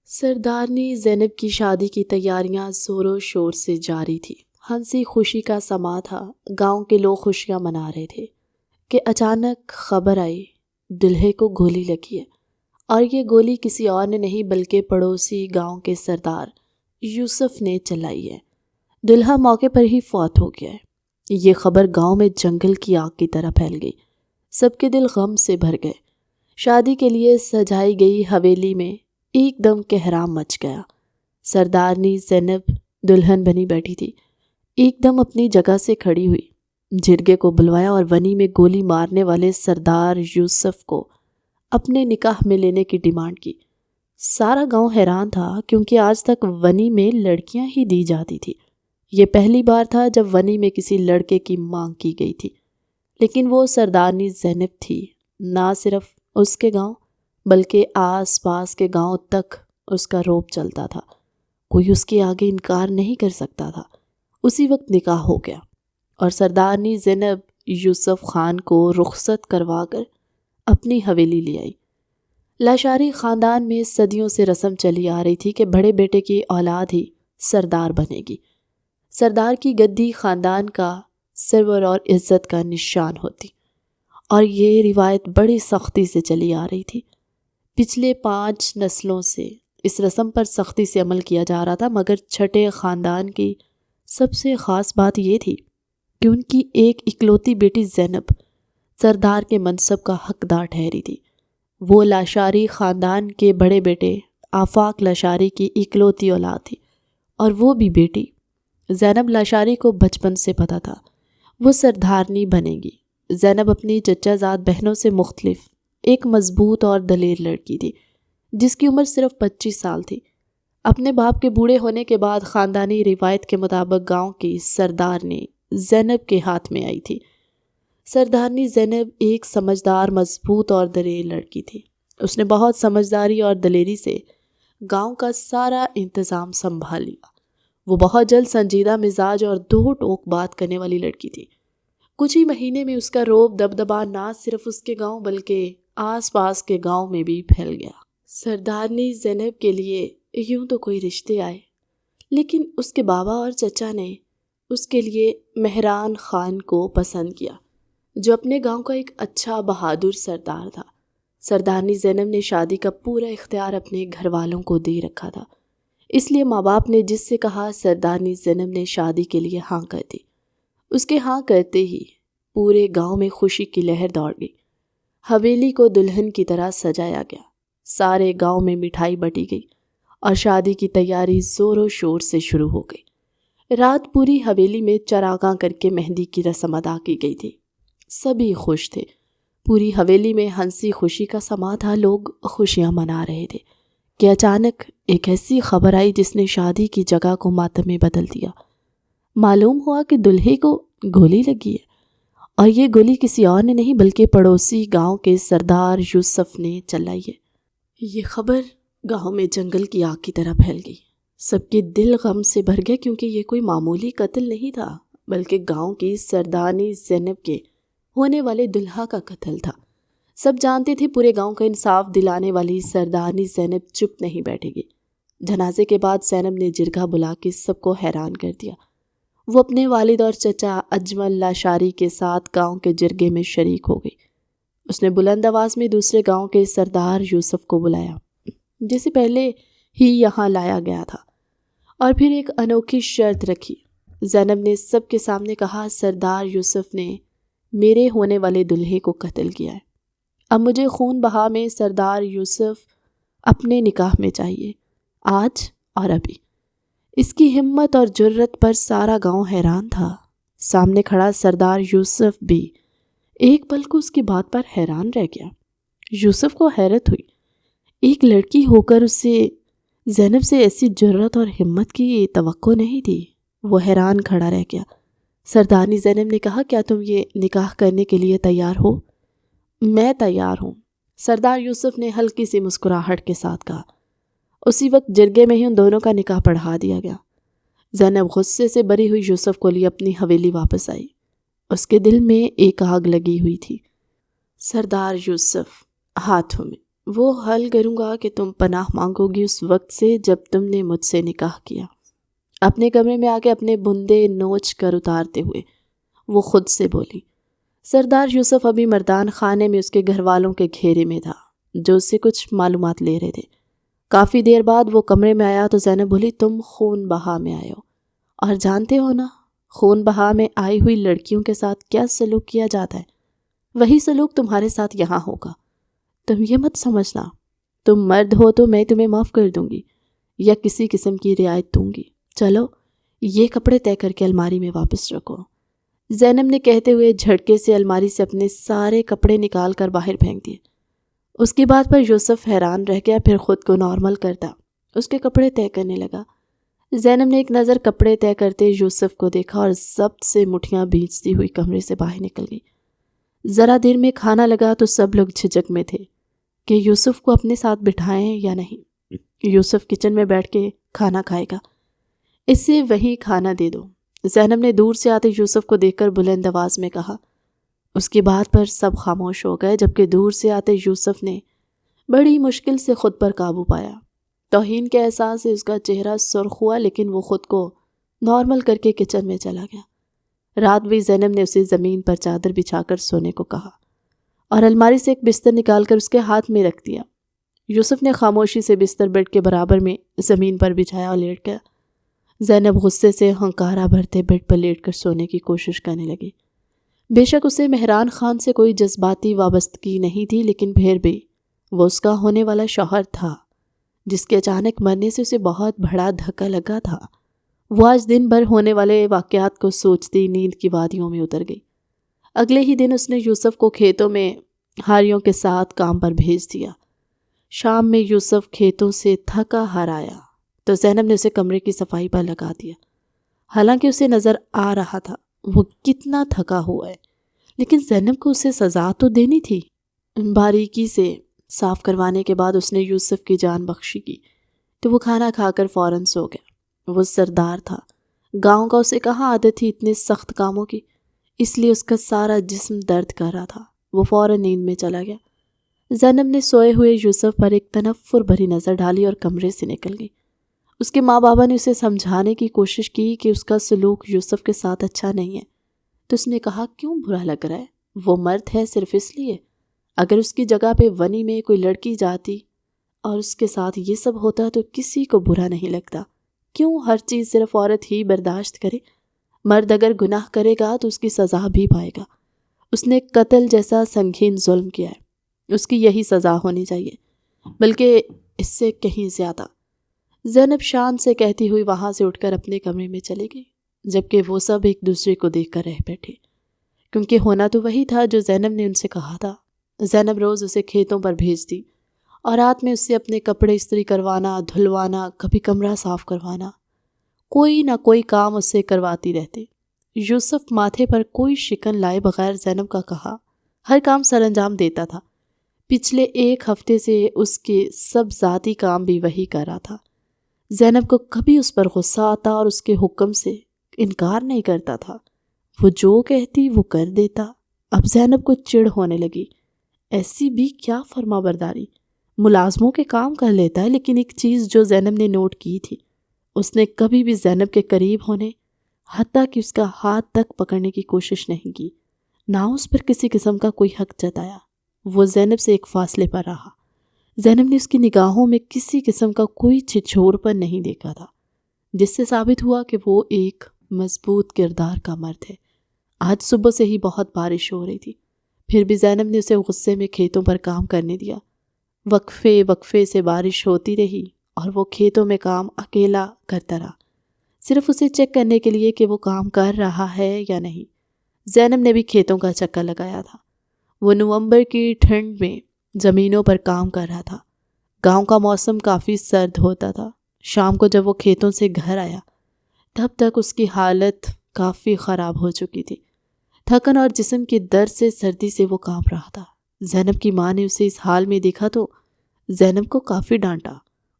سردارنی زینب کی شادی کی تیاریاں زور و شور سے جاری تھی۔ ہنسی خوشی کا سما تھا، گاؤں کے لوگ خوشیاں منا رہے تھے کہ اچانک خبر آئی دلہے کو گولی لگی ہے، اور یہ گولی کسی اور نے نہیں بلکہ پڑوسی گاؤں کے سردار یوسف نے چلائی ہے۔ دلہا موقع پر ہی فوت ہو گیا ہے۔ یہ خبر گاؤں میں جنگل کی آگ کی طرح پھیل گئی، سب کے دل غم سے بھر گئے۔ شادی کے لیے سجائی گئی حویلی میں ایک دم کہرام مچ گیا۔ سردارنی زینب دلہن بنی بیٹھی تھی، ایک دم اپنی جگہ سے کھڑی ہوئی، جرگے کو بلوایا اور ونی میں گولی مارنے والے سردار یوسف کو اپنے نکاح میں لینے کی ڈیمانڈ کی۔ سارا گاؤں حیران تھا کیونکہ آج تک ونی میں لڑکیاں ہی دی جاتی تھی۔ یہ پہلی بار تھا جب ونی میں کسی لڑکے کی مانگ کی گئی تھی، لیکن وہ سردارنی زینب تھی۔ نہ صرف اس کے گاؤں بلکہ آس پاس کے گاؤں تک اس کا رعب چلتا تھا، کوئی اس کے آگے انکار نہیں کر سکتا تھا۔ اسی وقت نکاح ہو گیا اور سردارنی زینب یوسف خان کو رخصت کروا کر اپنی حویلی لے آئی۔ لاشاری خاندان میں صدیوں سے رسم چلی آ رہی تھی کہ بڑے بیٹے کی اولاد ہی سردار بنے گی۔ سردار کی گدی خاندان کا سرور اور عزت کا نشان ہوتی، اور یہ روایت بڑی سختی سے چلی آ رہی تھی۔ پچھلے 5 نسلوں سے اس رسم پر سختی سے عمل کیا جا رہا تھا، مگر چھٹے خاندان کی سب سے خاص بات یہ تھی کہ ان کی ایک اکلوتی بیٹی زینب سردار کے منصب کا حقدار ٹھہری تھی۔ وہ لاشاری خاندان کے بڑے بیٹے آفاق لاشاری کی اکلوتی اولاد تھی، اور وہ بھی بیٹی زینب لاشاری کو بچپن سے پتہ تھا وہ سردارنی بنے گی۔ زینب اپنی چچا زاد بہنوں سے مختلف ایک مضبوط اور دلیر لڑکی تھی جس کی عمر صرف 25 سال تھی۔ اپنے باپ کے بوڑھے ہونے کے بعد خاندانی روایت کے مطابق گاؤں کی سردارنی زینب کے ہاتھ میں آئی تھی۔ سردارنی زینب ایک سمجھدار، مضبوط اور دلیر لڑکی تھی۔ اس نے بہت سمجھداری اور دلیری سے گاؤں کا سارا انتظام سنبھال لیا۔ وہ بہت جلد سنجیدہ مزاج اور دو ٹوک بات کرنے والی لڑکی تھی۔ کچھ ہی مہینے میں اس کا رعب دبدبا نہ صرف اس کے گاؤں بلکہ آس پاس کے گاؤں میں بھی پھیل گیا۔ سردارنی زینب کے لیے یوں تو کوئی رشتے آئے، لیکن اس کے بابا اور چچا نے اس کے لیے مہران خان کو پسند کیا، جو اپنے گاؤں کا ایک اچھا بہادر سردار تھا۔ سردارنی زینب نے شادی کا پورا اختیار اپنے گھر والوں کو دے رکھا تھا، اس لیے ماں باپ نے جس سے کہا سردارنی زینب نے شادی کے لیے ہاں کر دی۔ اس کے ہاں کرتے ہی پورے گاؤں میں خوشی کی لہر دوڑ گئی۔ حویلی کو دلہن کی طرح سجایا گیا، سارے گاؤں میں مٹھائی بٹی گئی اور شادی کی تیاری زور و شور سے شروع ہو گئی۔ رات پوری حویلی میں چراغاں کر کے مہندی کی رسم ادا کی گئی تھی۔ سبھی خوش تھے، پوری حویلی میں ہنسی خوشی کا سما تھا۔ لوگ خوشیاں منا رہے تھے کہ اچانک ایک ایسی خبر آئی جس نے شادی کی جگہ کو ماتم میں بدل دیا۔ معلوم ہوا کہ دلہے کو گولی لگی ہے، اور یہ گولی کسی اور نے نہیں بلکہ پڑوسی گاؤں کے سردار یوسف نے چلائی ہے۔ یہ خبر گاؤں میں جنگل کی آگ کی طرح پھیل گئی، سب کے دل غم سے بھر گئے کیونکہ یہ کوئی معمولی قتل نہیں تھا بلکہ گاؤں کی سردارنی زینب کے ہونے والے دلہا کا قتل تھا۔ سب جانتے تھے پورے گاؤں کا انصاف دلانے والی سردارنی زینب چپ نہیں بیٹھے گی۔ جنازے کے بعد زینب نے جرگہ بلا کے سب کو حیران کر دیا۔ وہ اپنے والد اور چچا اجمل لاشاری کے ساتھ گاؤں کے جرگے میں شریک ہو گئی۔ اس نے بلند آواز میں دوسرے گاؤں کے سردار یوسف کو بلایا جسے پہلے ہی یہاں لایا گیا تھا، اور پھر ایک انوکھی شرط رکھی۔ زینب نے سب کے سامنے کہا سردار یوسف نے میرے ہونے والے دلہے کو قتل کیا ہے، اب مجھے خون بہا میں سردار یوسف اپنے نکاح میں چاہیے، آج اور ابھی۔ اس کی ہمت اور جرت پر سارا گاؤں حیران تھا۔ سامنے کھڑا سردار یوسف بھی ایک پل کو اس کی بات پر حیران رہ گیا۔ یوسف کو حیرت ہوئی، ایک لڑکی ہو کر اسے زینب سے ایسی جرت اور ہمت کی توقع نہیں تھی۔ وہ حیران کھڑا رہ گیا۔ سردارنی زینب نے کہا کیا تم یہ نکاح کرنے کے لیے تیار ہو؟ میں تیار ہوں، سردار یوسف نے ہلکی سی مسکراہٹ کے ساتھ کہا۔ اسی وقت جرگے میں ہی ان دونوں کا نکاح پڑھا دیا گیا۔ زینب غصے سے بری ہوئی یوسف کو لیے اپنی حویلی واپس آئی۔ اس کے دل میں ایک آگ لگی ہوئی تھی۔ سردار یوسف ہاتھوں میں وہ حل کروں گا کہ تم پناہ مانگو گی اس وقت سے جب تم نے مجھ سے نکاح کیا۔ اپنے کمرے میں آ کے اپنے بندے نوچ کر اتارتے ہوئے وہ خود سے بولی۔ سردار یوسف ابھی مردان خانے میں اس کے گھر والوں کے گھیرے میں تھا جو اس سے کچھ معلومات لے رہے تھے۔ کافی دیر بعد وہ کمرے میں آیا تو زینب بولی، تم خون بہا میں آئے ہو اور جانتے ہو نا خون بہا میں آئی ہوئی لڑکیوں کے ساتھ کیا سلوک کیا جاتا ہے، وہی سلوک تمہارے ساتھ یہاں ہوگا۔ تم یہ مت سمجھنا تم مرد ہو تو میں تمہیں معاف کر دوں گی یا کسی قسم کی رعایت دوں گی۔ چلو یہ کپڑے طے کر کے الماری میں واپس رکھو۔ زینب نے کہتے ہوئے جھٹکے سے الماری سے اپنے سارے کپڑے نکال کر باہر پھینک دیے۔ اس کی بات پر یوسف حیران رہ گیا، پھر خود کو نارمل کرتا اس کے کپڑے طے کرنے لگا۔ زینب نے ایک نظر کپڑے طے کرتے یوسف کو دیکھا اور ضبط سے مٹھیاں بھینچتی ہوئی کمرے سے باہر نکل گئی۔ ذرا دیر میں کھانا لگا تو سب لوگ جھجک میں تھے کہ یوسف کو اپنے ساتھ بٹھائیں یا نہیں۔ یوسف کچن میں بیٹھ کے کھانا کھائے گا، اسے وہیں کھانا دے دو۔ زینب نے دور سے آتے یوسف کو دیکھ کر بلند آواز میں کہا۔ اس کی بات پر سب خاموش ہو گئے، جبکہ دور سے آتے یوسف نے بڑی مشکل سے خود پر قابو پایا۔ توہین کے احساس سے اس کا چہرہ سرخ ہوا، لیکن وہ خود کو نارمل کر کے کچن میں چلا گیا۔ رات بھی زینب نے اسے زمین پر چادر بچھا کر سونے کو کہا اور الماری سے ایک بستر نکال کر اس کے ہاتھ میں رکھ دیا۔ یوسف نے خاموشی سے بستر بیڈ کے برابر میں زمین پر بچھایا اور لیٹ گیا۔ زینب غصے سے ہنکارا بھرتے بیڈ پر لیٹ کر سونے کی کوشش کرنے لگی۔ بے شک اسے مہران خان سے کوئی جذباتی وابستگی نہیں تھی، لیکن پھر بھی وہ اس کا ہونے والا شوہر تھا جس کے اچانک مرنے سے اسے بہت بڑا دھکا لگا تھا۔ وہ آج دن بھر ہونے والے واقعات کو سوچتی نیند کی وادیوں میں اتر گئی۔ اگلے ہی دن اس نے یوسف کو کھیتوں میں ہاریوں کے ساتھ کام پر بھیج دیا۔ شام میں یوسف کھیتوں سے تھکا ہار آیا تو زینب نے اسے کمرے کی صفائی پر لگا دیا۔ حالانکہ اسے نظر آ رہا تھا وہ کتنا تھکا ہوا ہے، لیکن زینب کو اسے سزا تو دینی تھی۔ باریکی سے صاف کروانے کے بعد اس نے یوسف کی جان بخشی کی تو وہ کھانا کھا کر فوراً سو گیا۔ وہ سردار تھا، گاؤں کا اسے کہاں عادت تھی اتنے سخت کاموں کی، اس لیے اس کا سارا جسم درد کر رہا تھا۔ وہ فوراً نیند میں چلا گیا۔ زینب نے سوئے ہوئے یوسف پر ایک تنفر بھری نظر ڈالی اور کمرے سے نکل گئی۔ اس کے ماں بابا نے اسے سمجھانے کی کوشش کی کہ اس کا سلوک یوسف کے ساتھ اچھا نہیں ہے، تو اس نے کہا کیوں برا لگ رہا ہے؟ وہ مرد ہے صرف اس لیے۔ اگر اس کی جگہ پہ ونی میں کوئی لڑکی جاتی اور اس کے ساتھ یہ سب ہوتا تو کسی کو برا نہیں لگتا۔ کیوں ہر چیز صرف عورت ہی برداشت کرے؟ مرد اگر گناہ کرے گا تو اس کی سزا بھی پائے گا۔ اس نے قتل جیسا سنگین ظلم کیا ہے، اس کی یہی سزا ہونی چاہیے، بلکہ اس سے کہیں زیادہ۔ زینب شان سے کہتی ہوئی وہاں سے اٹھ کر اپنے کمرے میں چلی گئی، جبکہ وہ سب ایک دوسرے کو دیکھ کر رہ بیٹھے، کیونکہ ہونا تو وہی تھا جو زینب نے ان سے کہا تھا۔ زینب روز اسے کھیتوں پر بھیجتی اور رات میں اس سے اپنے کپڑے استری کروانا، دھلوانا، کبھی کمرہ صاف کروانا، کوئی نہ کوئی کام اس سے کرواتی رہتی۔ یوسف ماتھے پر کوئی شکن لائے بغیر زینب کا کہا ہر کام سر انجام دیتا تھا۔ پچھلے ایک ہفتے سے اس کے سب ذاتی کام بھی وہی کر رہا تھا۔ زینب کو کبھی اس پر غصہ آتا اور اس کے حکم سے انکار نہیں کرتا تھا، وہ جو کہتی وہ کر دیتا۔ اب زینب کو چڑ ہونے لگی، ایسی بھی کیا فرما برداری، ملازموں کے کام کر لیتا ہے۔ لیکن ایک چیز جو زینب نے نوٹ کی تھی، اس نے کبھی بھی زینب کے قریب ہونے، حتیٰ کہ اس کا ہاتھ تک پکڑنے کی کوشش نہیں کی، نہ اس پر کسی قسم کا کوئی حق جتایا۔ وہ زینب سے ایک فاصلے پر رہا۔ زینب نے اس کی نگاہوں میں کسی قسم کا کوئی چھچھوڑ پر نہیں دیکھا تھا، جس سے ثابت ہوا کہ وہ ایک مضبوط کردار کا مرد ہے۔ آج صبح سے ہی بہت بارش ہو رہی تھی، پھر بھی زینب نے اسے غصے میں کھیتوں پر کام کرنے دیا۔ وقفے وقفے سے بارش ہوتی رہی اور وہ کھیتوں میں کام اکیلا کرتا رہا، صرف اسے چیک کرنے کے لیے کہ وہ کام کر رہا ہے یا نہیں۔ زینب نے بھی کھیتوں کا چکر لگایا تھا۔ وہ نومبر کی ٹھنڈ میں زمینوں پر کام کر رہا تھا۔ گاؤں کا موسم کافی سرد ہوتا تھا۔ شام کو جب وہ کھیتوں سے گھر آیا تب تک اس کی حالت کافی خراب ہو چکی تھی۔ تھکن اور جسم کے درد سے سردی سے وہ کانپ رہا تھا۔ زینب کی ماں نے اسے اس حال میں دیکھا تو زینب کو کافی ڈانٹا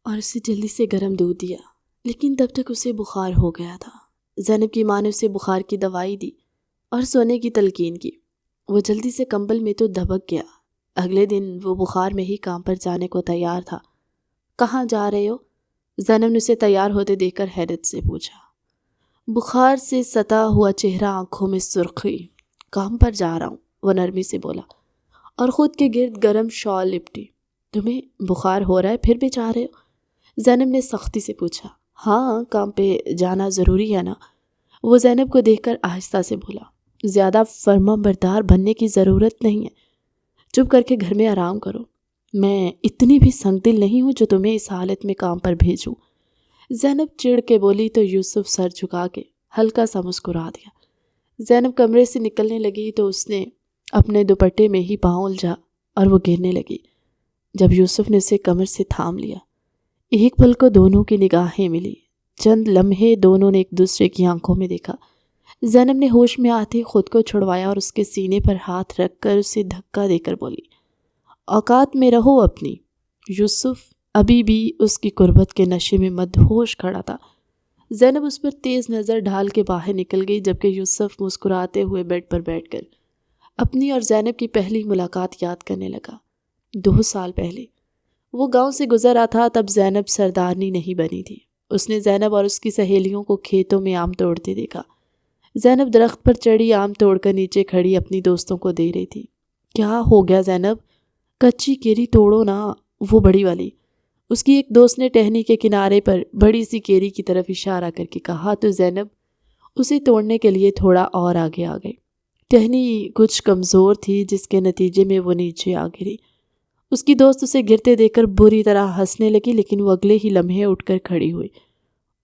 اور اسے جلدی سے گرم دودھ دیا، لیکن تب تک اسے بخار ہو گیا تھا۔ زینب کی ماں نے اسے بخار کی دوائی دی اور سونے کی تلقین کی۔ وہ جلدی سے کمبل میں تو دبک گیا، اگلے دن وہ بخار میں ہی کام پر جانے کو تیار تھا۔ کہاں جا رہے ہو؟ زینب نے اسے تیار ہوتے دیکھ کر حیرت سے پوچھا۔ بخار سے ستا ہوا چہرہ، آنکھوں میں سرخی۔ کام پر جا رہا ہوں، وہ نرمی سے بولا اور خود کے گرد گرم شال لپٹی۔ تمہیں بخار ہو رہا ہے پھر بھی جا رہے ہو؟ زینب نے سختی سے پوچھا۔ ہاں، کام پہ جانا ضروری ہے نا، وہ زینب کو دیکھ کر آہستہ سے بولا۔ زیادہ فرما بردار بننے کی ضرورت نہیں ہے، چپ کر کے گھر میں آرام کرو۔ میں اتنی بھی سنگ دل نہیں ہوں جو تمہیں اس حالت میں کام پر بھیجوں۔ زینب چڑ کے بولی تو یوسف سر جھکا کے ہلکا سا مسکرا دیا۔ زینب کمرے سے نکلنے لگی تو اس نے اپنے دوپٹے میں ہی پاؤں الجھا اور وہ گرنے لگی جب یوسف نے اسے کمر سے تھام لیا۔ ایک پل کو دونوں کی نگاہیں ملی۔ چند لمحے دونوں نے ایک دوسرے کی آنکھوں میں دیکھا۔ زینب نے ہوش میں آتے خود کو چھڑوایا اور اس کے سینے پر ہاتھ رکھ کر اسے دھکا دے کر بولی، اوقات میں رہو اپنی۔ یوسف ابھی بھی اس کی قربت کے نشے میں مدہوش کھڑا تھا۔ زینب اس پر تیز نظر ڈال کے باہر نکل گئی جبکہ یوسف مسکراتے ہوئے بیڈ پر بیٹھ کر اپنی اور زینب کی پہلی ملاقات یاد کرنے لگا۔ 2 سال پہلے وہ گاؤں سے گزرا تھا، تب زینب سردارنی نہیں بنی تھی۔ اس نے زینب اور اس کی سہیلیوں کو کھیتوں میں آم توڑتے دیکھا۔ زینب درخت پر چڑھی آم توڑ کر نیچے کھڑی اپنی دوستوں کو دے رہی تھی۔ کیا ہو گیا زینب؟ کچی کیری توڑو نا، وہ بڑی والی، اس کی ایک دوست نے ٹہنی کے کنارے پر بڑی سی کیری کی طرف اشارہ کر کے کہا تو زینب اسے توڑنے کے لیے تھوڑا اور آگے آ گئی۔ ٹہنی کچھ کمزور تھی جس کے نتیجے میں وہ نیچے آ گری۔ اس کی دوست اسے گرتے دیکھ کر بری طرح ہنسنے لگی، لیکن وہ اگلے ہی لمحے اٹھ کر کھڑی ہوئی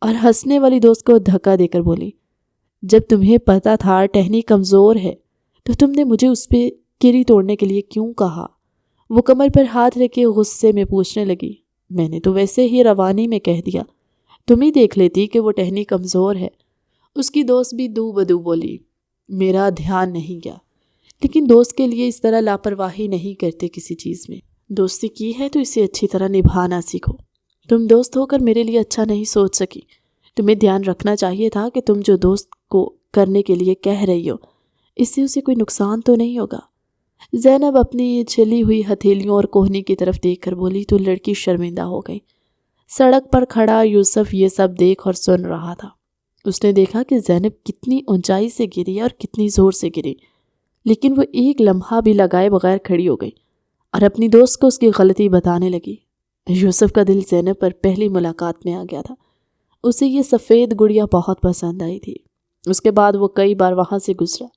اور ہنسنے والی دوست کو دھکا دے کر بولی، جب تمہیں پتا تھا ٹہنی کمزور ہے تو تم نے مجھے اس پہ کیری توڑنے کے لیے کیوں کہا؟ وہ کمر پر ہاتھ رکھ کے غصے میں پوچھنے لگی۔ میں نے تو ویسے ہی روانی میں کہہ دیا، تم ہی دیکھ لیتی کہ وہ ٹہنی کمزور ہے۔ اس کی دوست بھی دو بدو بولی، میرا دھیان نہیں گیا، لیکن دوست کے لیے اس طرح لاپرواہی نہیں کرتے کسی چیز میں۔ دوستی کی ہے تو اسے اچھی طرح نبھانا سیکھو۔ تم دوست ہو کر میرے لیے اچھا نہیں سوچ سکی، تمہیں دھیان رکھنا چاہیے تھا کہ تم جو دوست کو کرنے کے لیے کہہ رہی ہو اس سے اسے کوئی نقصان تو نہیں ہوگا۔ زینب اپنی چھلی ہوئی ہتھیلیوں اور کوہنی کی طرف دیکھ کر بولی تو لڑکی شرمندہ ہو گئی۔ سڑک پر کھڑا یوسف یہ سب دیکھ اور سن رہا تھا۔ اس نے دیکھا کہ زینب کتنی اونچائی سے گری اور کتنی زور سے گری، لیکن وہ ایک لمحہ بھی لگائے بغیر کھڑی ہو گئی اور اپنی دوست کو اس کی غلطی بتانے لگی۔ یوسف کا دل زینب پر پہلی ملاقات میں آ گیا تھا۔ اسے یہ سفید گڑیا بہت پسند آئی تھی۔ اس کے بعد وہ کئی بار وہاں سے گزرا،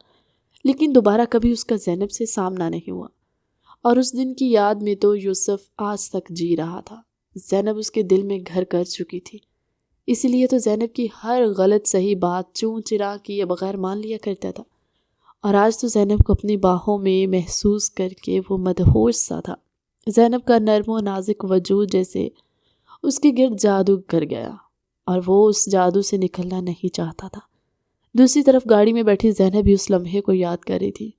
لیکن دوبارہ کبھی اس کا زینب سے سامنا نہیں ہوا، اور اس دن کی یاد میں تو یوسف آج تک جی رہا تھا۔ زینب اس کے دل میں گھر کر چکی تھی، اسی لیے تو زینب کی ہر غلط صحیح بات چوں چرا کیے بغیر مان لیا کرتا تھا، اور آج تو زینب کو اپنی باہوں میں محسوس کر کے وہ مدہوش سا تھا۔ زینب کا نرم و نازک وجود جیسے اس کے گرد جادو کر گیا اور وہ اس جادو سے نکلنا نہیں چاہتا تھا۔ دوسری طرف گاڑی میں بیٹھی زینب بھی اس لمحے کو یاد کر رہی تھی۔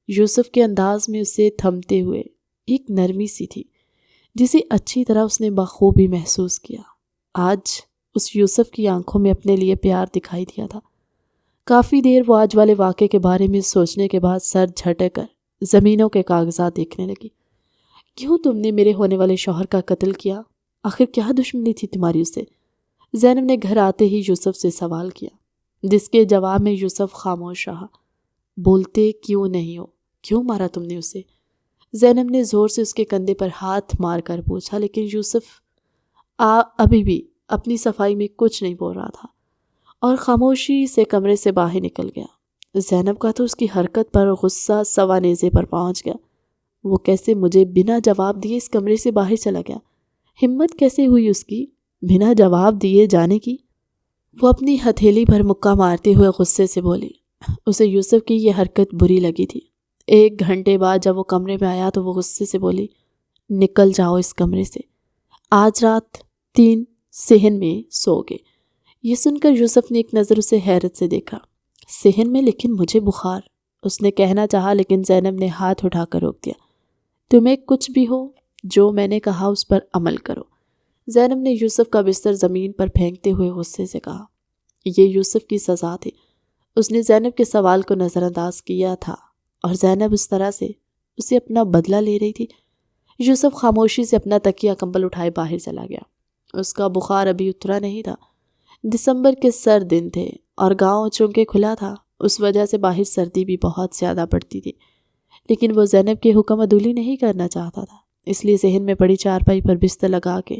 یوسف کے انداز میں اسے تھمتے ہوئے ایک نرمی سی تھی جسے اچھی طرح اس نے بخوبی محسوس کیا۔ آج اس یوسف کی آنکھوں میں اپنے لیے پیار دکھائی دیا تھا۔ کافی دیر وہ آج والے واقعے کے بارے میں سوچنے کے بعد سر جھٹک کر زمینوں کے کاغذات دیکھنے لگی۔ کیوں تم نے میرے ہونے والے شوہر کا قتل کیا؟ آخر کیا دشمنی تھی تمہاری اسے؟ زینب نے گھر آتے ہی یوسف سے سوال کیا، جس کے جواب میں یوسف خاموش رہا۔ بولتے کیوں نہیں ہو؟ کیوں مارا تم نے اسے؟ زینب نے زور سے اس کے کندھے پر ہاتھ مار کر پوچھا، لیکن یوسف ابھی بھی اپنی صفائی میں کچھ نہیں بول رہا تھا اور خاموشی سے کمرے سے باہر نکل گیا۔ زینب کا تو اس کی حرکت پر غصہ سوا نیزے پر پہنچ گیا۔ وہ کیسے مجھے بنا جواب دیے اس کمرے سے باہر چلا گیا؟ ہمت کیسے ہوئی اس کی بنا جواب دیے جانے کی؟ وہ اپنی ہتھیلی پر مکہ مارتے ہوئے غصے سے بولی۔ اسے یوسف کی یہ حرکت بری لگی تھی۔ 1 گھنٹے بعد جب وہ کمرے میں آیا تو وہ غصے سے بولی، نکل جاؤ اس کمرے سے، آج رات 3 صحن میں سو گے۔ یہ سن کر یوسف نے ایک نظر اسے حیرت سے دیکھا۔ صحن میں؟ لیکن مجھے بخار، اس نے کہنا چاہا لیکن زینب نے ہاتھ اٹھا کر روک دیا۔ تمہیں کچھ بھی ہو، جو میں نے کہا اس پر عمل کرو۔ زینب نے یوسف کا بستر زمین پر پھینکتے ہوئے غصے سے کہا۔ یہ یوسف کی سزا تھی۔ اس نے زینب کے سوال کو نظر انداز کیا تھا اور زینب اس طرح سے اسے اپنا بدلہ لے رہی تھی۔ یوسف خاموشی سے اپنا تکیہ کمبل اٹھائے باہر چلا گیا۔ اس کا بخار ابھی اترا نہیں تھا۔ دسمبر کے سرد دن تھے اور گاؤں چونکہ کھلا تھا، اس وجہ سے باہر سردی بھی بہت زیادہ پڑتی تھی، لیکن وہ زینب کے حکم عدولی نہیں کرنا چاہتا تھا، اس لیے ذہن میں پڑی چارپائی پر بستر لگا کے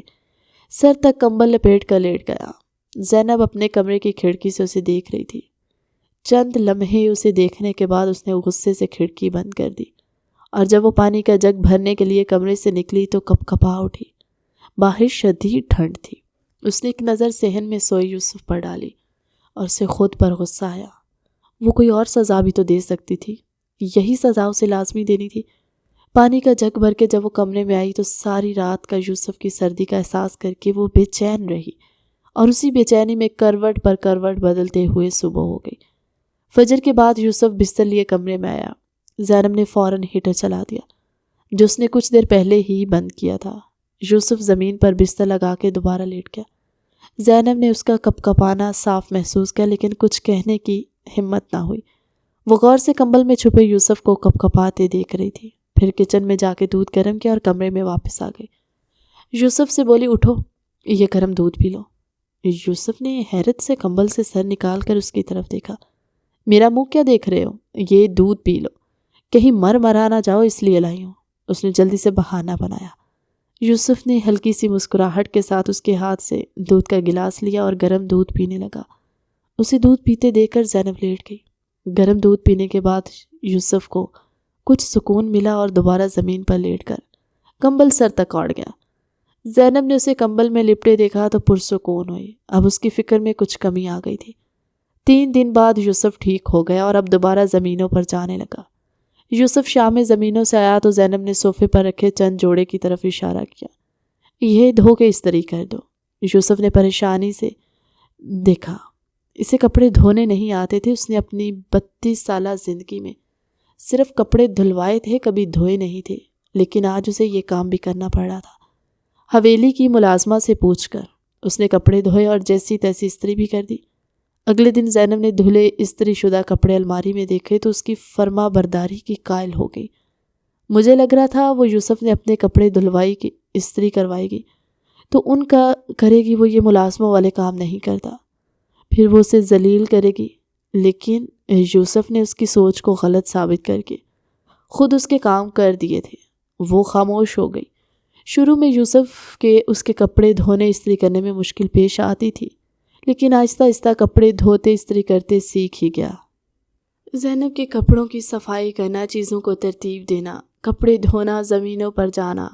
سر تک کمبل لپیٹ کر لیٹ گیا۔ زینب اپنے کمرے کی کھڑکی سے اسے دیکھ رہی تھی۔ چند لمحے اسے دیکھنے کے بعد اس نے غصے سے کھڑکی بند کر دی، اور جب وہ پانی کا جگ بھرنے کے لیے کمرے سے نکلی تو کپ کپا اٹھی۔ باہر شدید ٹھنڈ تھی۔ اس نے ایک نظر صحن میں سوئے یوسف پر ڈالی اور اسے خود پر غصہ آیا۔ وہ کوئی اور سزا بھی تو دے سکتی تھی، یہی سزا اسے لازمی دینی تھی۔ پانی کا جگ بھر کے جب وہ کمرے میں آئی تو ساری رات کا یوسف کی سردی کا احساس کر کے وہ بے چین رہی، اور اسی بے چینی میں کروٹ پر کروٹ بدلتے ہوئے صبح ہو گئی۔ فجر کے بعد یوسف بستر لیے کمرے میں آیا۔ زینب نے فوراً ہیٹر چلا دیا، جو اس نے کچھ دیر پہلے ہی بند کیا تھا۔ یوسف زمین پر بستر لگا کے دوبارہ لیٹ گیا۔ زینب نے اس کا کپ کپانا صاف محسوس کیا، لیکن کچھ کہنے کی ہمت نہ ہوئی۔ وہ غور سے کمبل میں چھپے یوسف کو کپ کپاتے دیکھ رہی تھی، پھر کچن میں جا کے دودھ گرم کیا اور کمرے میں واپس آ گئی۔ یوسف سے بولی، اٹھو، یہ گرم دودھ پی لو۔ یوسف نے حیرت سے کمبل سے سر نکال کر اس کی طرف دیکھا۔ میرا منہ کیا دیکھ رہے ہو؟ یہ دودھ پی لو، کہیں مرا نہ جاؤ اس لیے لائی ہوں۔ اس نے جلدی سے بہانہ بنایا۔ یوسف نے ہلکی سی مسکراہٹ کے ساتھ اس کے ہاتھ سے دودھ کا گلاس لیا اور گرم دودھ پینے لگا۔ اسے دودھ پیتے دیکھ کر زینب لیٹ گئی۔ گرم دودھ پینے کے بعد یوسف کو کچھ سکون ملا اور دوبارہ زمین پر لیٹ کر کمبل سر تک اوڑھ گیا۔ زینب نے اسے کمبل میں لپٹے دیکھا تو پرسکون ہوئی۔ اب اس کی فکر میں کچھ کمی آ گئی تھی۔ 3 دن بعد یوسف ٹھیک ہو گیا اور اب دوبارہ زمینوں پر جانے لگا۔ یوسف شام میں زمینوں سے آیا تو زینب نے صوفے پر رکھے چند جوڑے کی طرف اشارہ کیا۔ یہ دھو کے استری کر دو۔ یوسف نے پریشانی سے دیکھا، اسے کپڑے دھونے نہیں آتے تھے۔ اس نے اپنی 32 سالہ زندگی میں صرف کپڑے دھلوائے تھے، کبھی دھوئے نہیں تھے، لیکن آج اسے یہ کام بھی کرنا پڑ رہا تھا۔ حویلی کی ملازمہ سے پوچھ کر اس نے کپڑے دھوئے اور جیسی تیسی استری بھی کر دی۔ اگلے دن زینب نے دھلے استری شدہ کپڑے الماری میں دیکھے تو اس کی فرما برداری کی قائل ہو گئی۔ مجھے لگ رہا تھا وہ یوسف نے اپنے کپڑے دھلوائی کی استری کروائے گی تو ان کا کرے گی، وہ یہ ملازموں والے کام نہیں کرتا، پھر وہ اسے ذلیل کرے گی۔ لیکن یوسف نے اس کی سوچ کو غلط ثابت کر کے خود اس کے کام کر دیے تھے۔ وہ خاموش ہو گئی۔ شروع میں یوسف کے اس کے کپڑے دھونے استری کرنے میں مشکل پیش آتی تھی، لیکن آہستہ آہستہ کپڑے دھوتے استری کرتے سیکھ ہی گیا۔ زینب کے کپڑوں کی صفائی کرنا، چیزوں کو ترتیب دینا، کپڑے دھونا، زمینوں پر جانا۔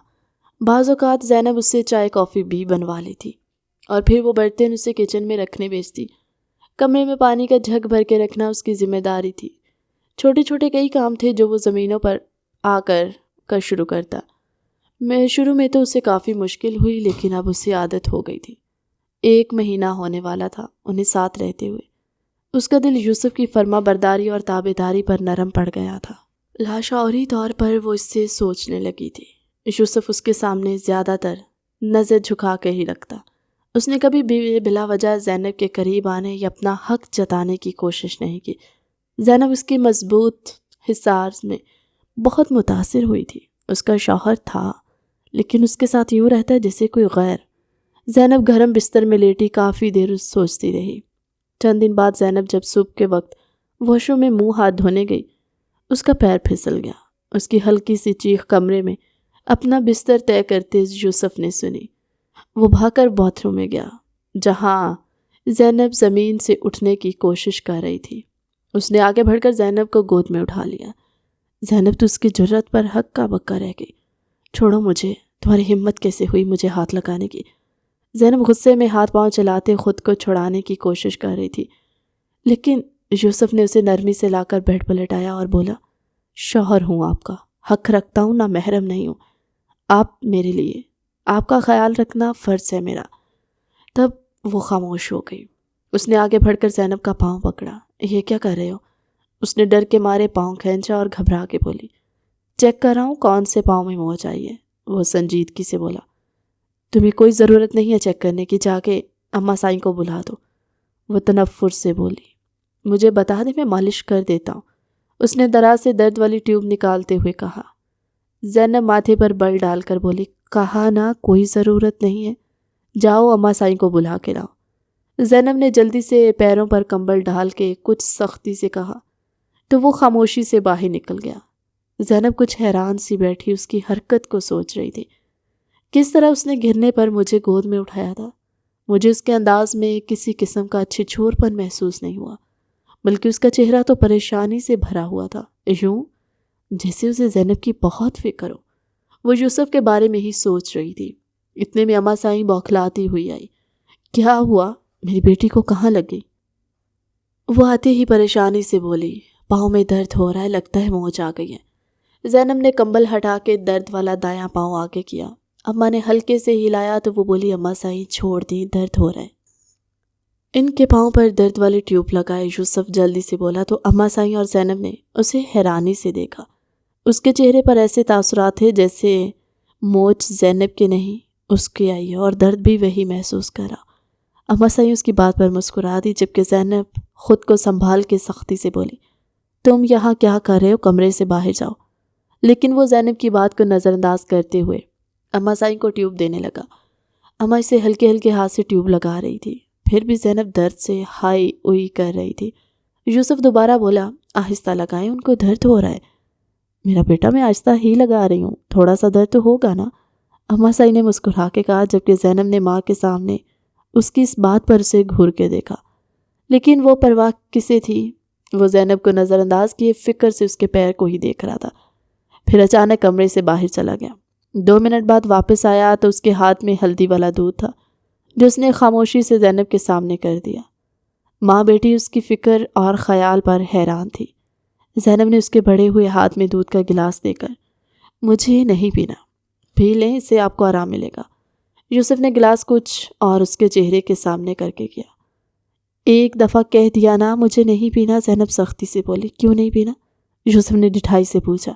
بعض اوقات زینب اس سے چائے کافی بھی بنوا لیتی اور پھر وہ برتن اسے کچن میں رکھنے بھیجتی۔ کمرے میں پانی کا جھگ بھر کے رکھنا اس کی ذمہ داری تھی۔ چھوٹے چھوٹے کئی کام تھے جو وہ زمینوں پر آ کر شروع کرتا۔ شروع میں تو اسے کافی مشکل ہوئی، لیکن اب اسے عادت ہو گئی تھی۔ 1 مہینہ ہونے والا تھا انہیں ساتھ رہتے ہوئے۔ اس کا دل یوسف کی فرما برداری اور تابع داری پر نرم پڑ گیا تھا۔ لاشعوری طور پر وہ اس سے سوچنے لگی تھی۔ یوسف اس کے سامنے زیادہ تر نظر جھکا کے ہی رکھتا۔ اس نے کبھی بھی بلا وجہ زینب کے قریب آنے یا اپنا حق جتانے کی کوشش نہیں کی۔ زینب اس کی مضبوط حصار میں بہت متاثر ہوئی تھی۔ اس کا شوہر تھا، لیکن اس کے ساتھ یوں رہتا ہے جیسے کوئی غیر۔ زینب گرم بستر میں لیٹی کافی دیر سوچتی رہی۔ چند دن بعد زینب جب صبح کے وقت واش روم میں منہ ہاتھ دھونے گئی، اس کا پیر پھسل گیا۔ اس کی ہلکی سی چیخ کمرے میں اپنا بستر طے کرتے یوسف نے سنی۔ وہ بھاگ کر باتھ روم میں گیا، جہاں زینب زمین سے اٹھنے کی کوشش کر رہی تھی۔ اس نے آگے بڑھ کر زینب کو گود میں اٹھا لیا۔ زینب تو اس کی جرات پر ہکا بکا رہ گئی۔ چھوڑو مجھے، تمہاری ہمت کیسے ہوئی مجھے ہاتھ لگانے کی؟ زینب غصے میں ہاتھ پاؤں چلاتے خود کو چھڑانے کی کوشش کر رہی تھی، لیکن یوسف نے اسے نرمی سے لا کر بیڈ پر لٹایا اور بولا، شوہر ہوں آپ کا، حق رکھتا ہوں، نہ محرم نہیں ہوں۔ آپ میرے لیے، آپ کا خیال رکھنا فرض ہے میرا۔ تب وہ خاموش ہو گئی۔ اس نے آگے بڑھ کر زینب کا پاؤں پکڑا۔ یہ کیا کر رہے ہو؟ اس نے ڈر کے مارے پاؤں کھینچا اور گھبرا کے بولی، چیک کر رہا ہوں کون سے پاؤں میں موچ آئی ہے۔ وہ سنجیدگی سے بولا، تمہیں کوئی ضرورت نہیں ہے چیک کرنے کی، جا کے اماں سائیں کو بلا دو۔ وہ تنفر سے بولی، مجھے بتا دے، میں مالش کر دیتا ہوں۔ اس نے دراز سے درد والی ٹیوب نکالتے ہوئے کہا۔ زینب ماتھے پر بل ڈال کر بولی، کہا نا کوئی ضرورت نہیں ہے، جاؤ اماں سائیں کو بلا کے لاؤ۔ زینب نے جلدی سے پیروں پر کمبل ڈال کے کچھ سختی سے کہا تو وہ خاموشی سے باہر نکل گیا۔ زینب کچھ حیران سی بیٹھی اس کی حرکت کو سوچ رہی تھی۔ کس طرح اس نے گرنے پر مجھے گود میں اٹھایا تھا، مجھے اس کے انداز میں کسی قسم کا چھچھور پن محسوس نہیں ہوا، بلکہ اس کا چہرہ تو پریشانی سے بھرا ہوا تھا، یوں جیسے اسے زینب کی بہت فکر ہو۔ وہ یوسف کے بارے میں ہی سوچ رہی تھی۔ اتنے میں اماں سائیں بوکھلاتی ہوئی آئی۔ کیا ہوا؟ میری بیٹی کو کہاں لگ گئی؟ وہ آتے ہی پریشانی سے بولی، پاؤں میں درد ہو رہا ہے، لگتا ہے موچ آ گئی ہے۔ زینب نے کمبل ہٹا کے درد والا دایاں پاؤں آگے کیا۔ اماں نے ہلکے سے ہلایا تو وہ بولی، اماں سائیں چھوڑ دیں، درد ہو رہا ہے۔ ان کے پاؤں پر درد والی ٹیوب لگائے یوسف جلدی سے بولا تو اماں سائیں اور زینب نے اسے حیرانی سے دیکھا۔ اس کے چہرے پر ایسے تاثرات تھے جیسے موچ زینب کے نہیں اس کی آئی ہے، اور درد بھی وہی محسوس کرا۔ اماں سائیں اس کی بات پر مسکرا دی، جبکہ زینب خود کو سنبھال کے سختی سے بولی، تم یہاں کیا کر رہے ہو؟ کمرے سے باہر جاؤ۔ لیکن وہ زینب کی بات کو نظر انداز کرتے ہوئے اماں سائیں کو ٹیوب دینے لگا۔ اماں اسے ہلکے ہلکے ہاتھ سے ٹیوب لگا رہی تھی، پھر بھی زینب درد سے ہائی اوئی کر رہی تھی۔ یوسف دوبارہ بولا، آہستہ لگائیں، ان کو درد ہو رہا ہے۔ میرا بیٹا، میں آہستہ ہی لگا رہی ہوں، تھوڑا سا درد تو ہوگا نا؟ اماں سائیں نے مسکرا کے کہا، جبکہ زینب نے ماں کے سامنے اس کی اس بات پر اسے گھور کے دیکھا، لیکن وہ پرواہ کسے تھی؟ وہ زینب کو نظر انداز کیے فکر سے اس کے پیر کو ہی دیکھ رہا تھا۔ پھر اچانک کمرے سے باہر چلا گیا۔ 2 منٹ بعد واپس آیا تو اس کے ہاتھ میں ہلدی والا دودھ تھا، جو اس نے خاموشی سے زینب کے سامنے کر دیا۔ ماں بیٹی اس کی فکر اور خیال پر حیران تھی۔ زینب نے اس کے بڑے ہوئے ہاتھ میں دودھ کا گلاس دے کر، مجھے نہیں پینا، پی لیں، اس سے آپ کو آرام ملے گا۔ یوسف نے گلاس کچھ اور اس کے چہرے کے سامنے کر کے کیا۔ ایک دفعہ کہہ دیا نا مجھے نہیں پینا، زینب سختی سے بولی۔ کیوں نہیں پینا؟ یوسف نے ڈٹھائی سے پوچھا۔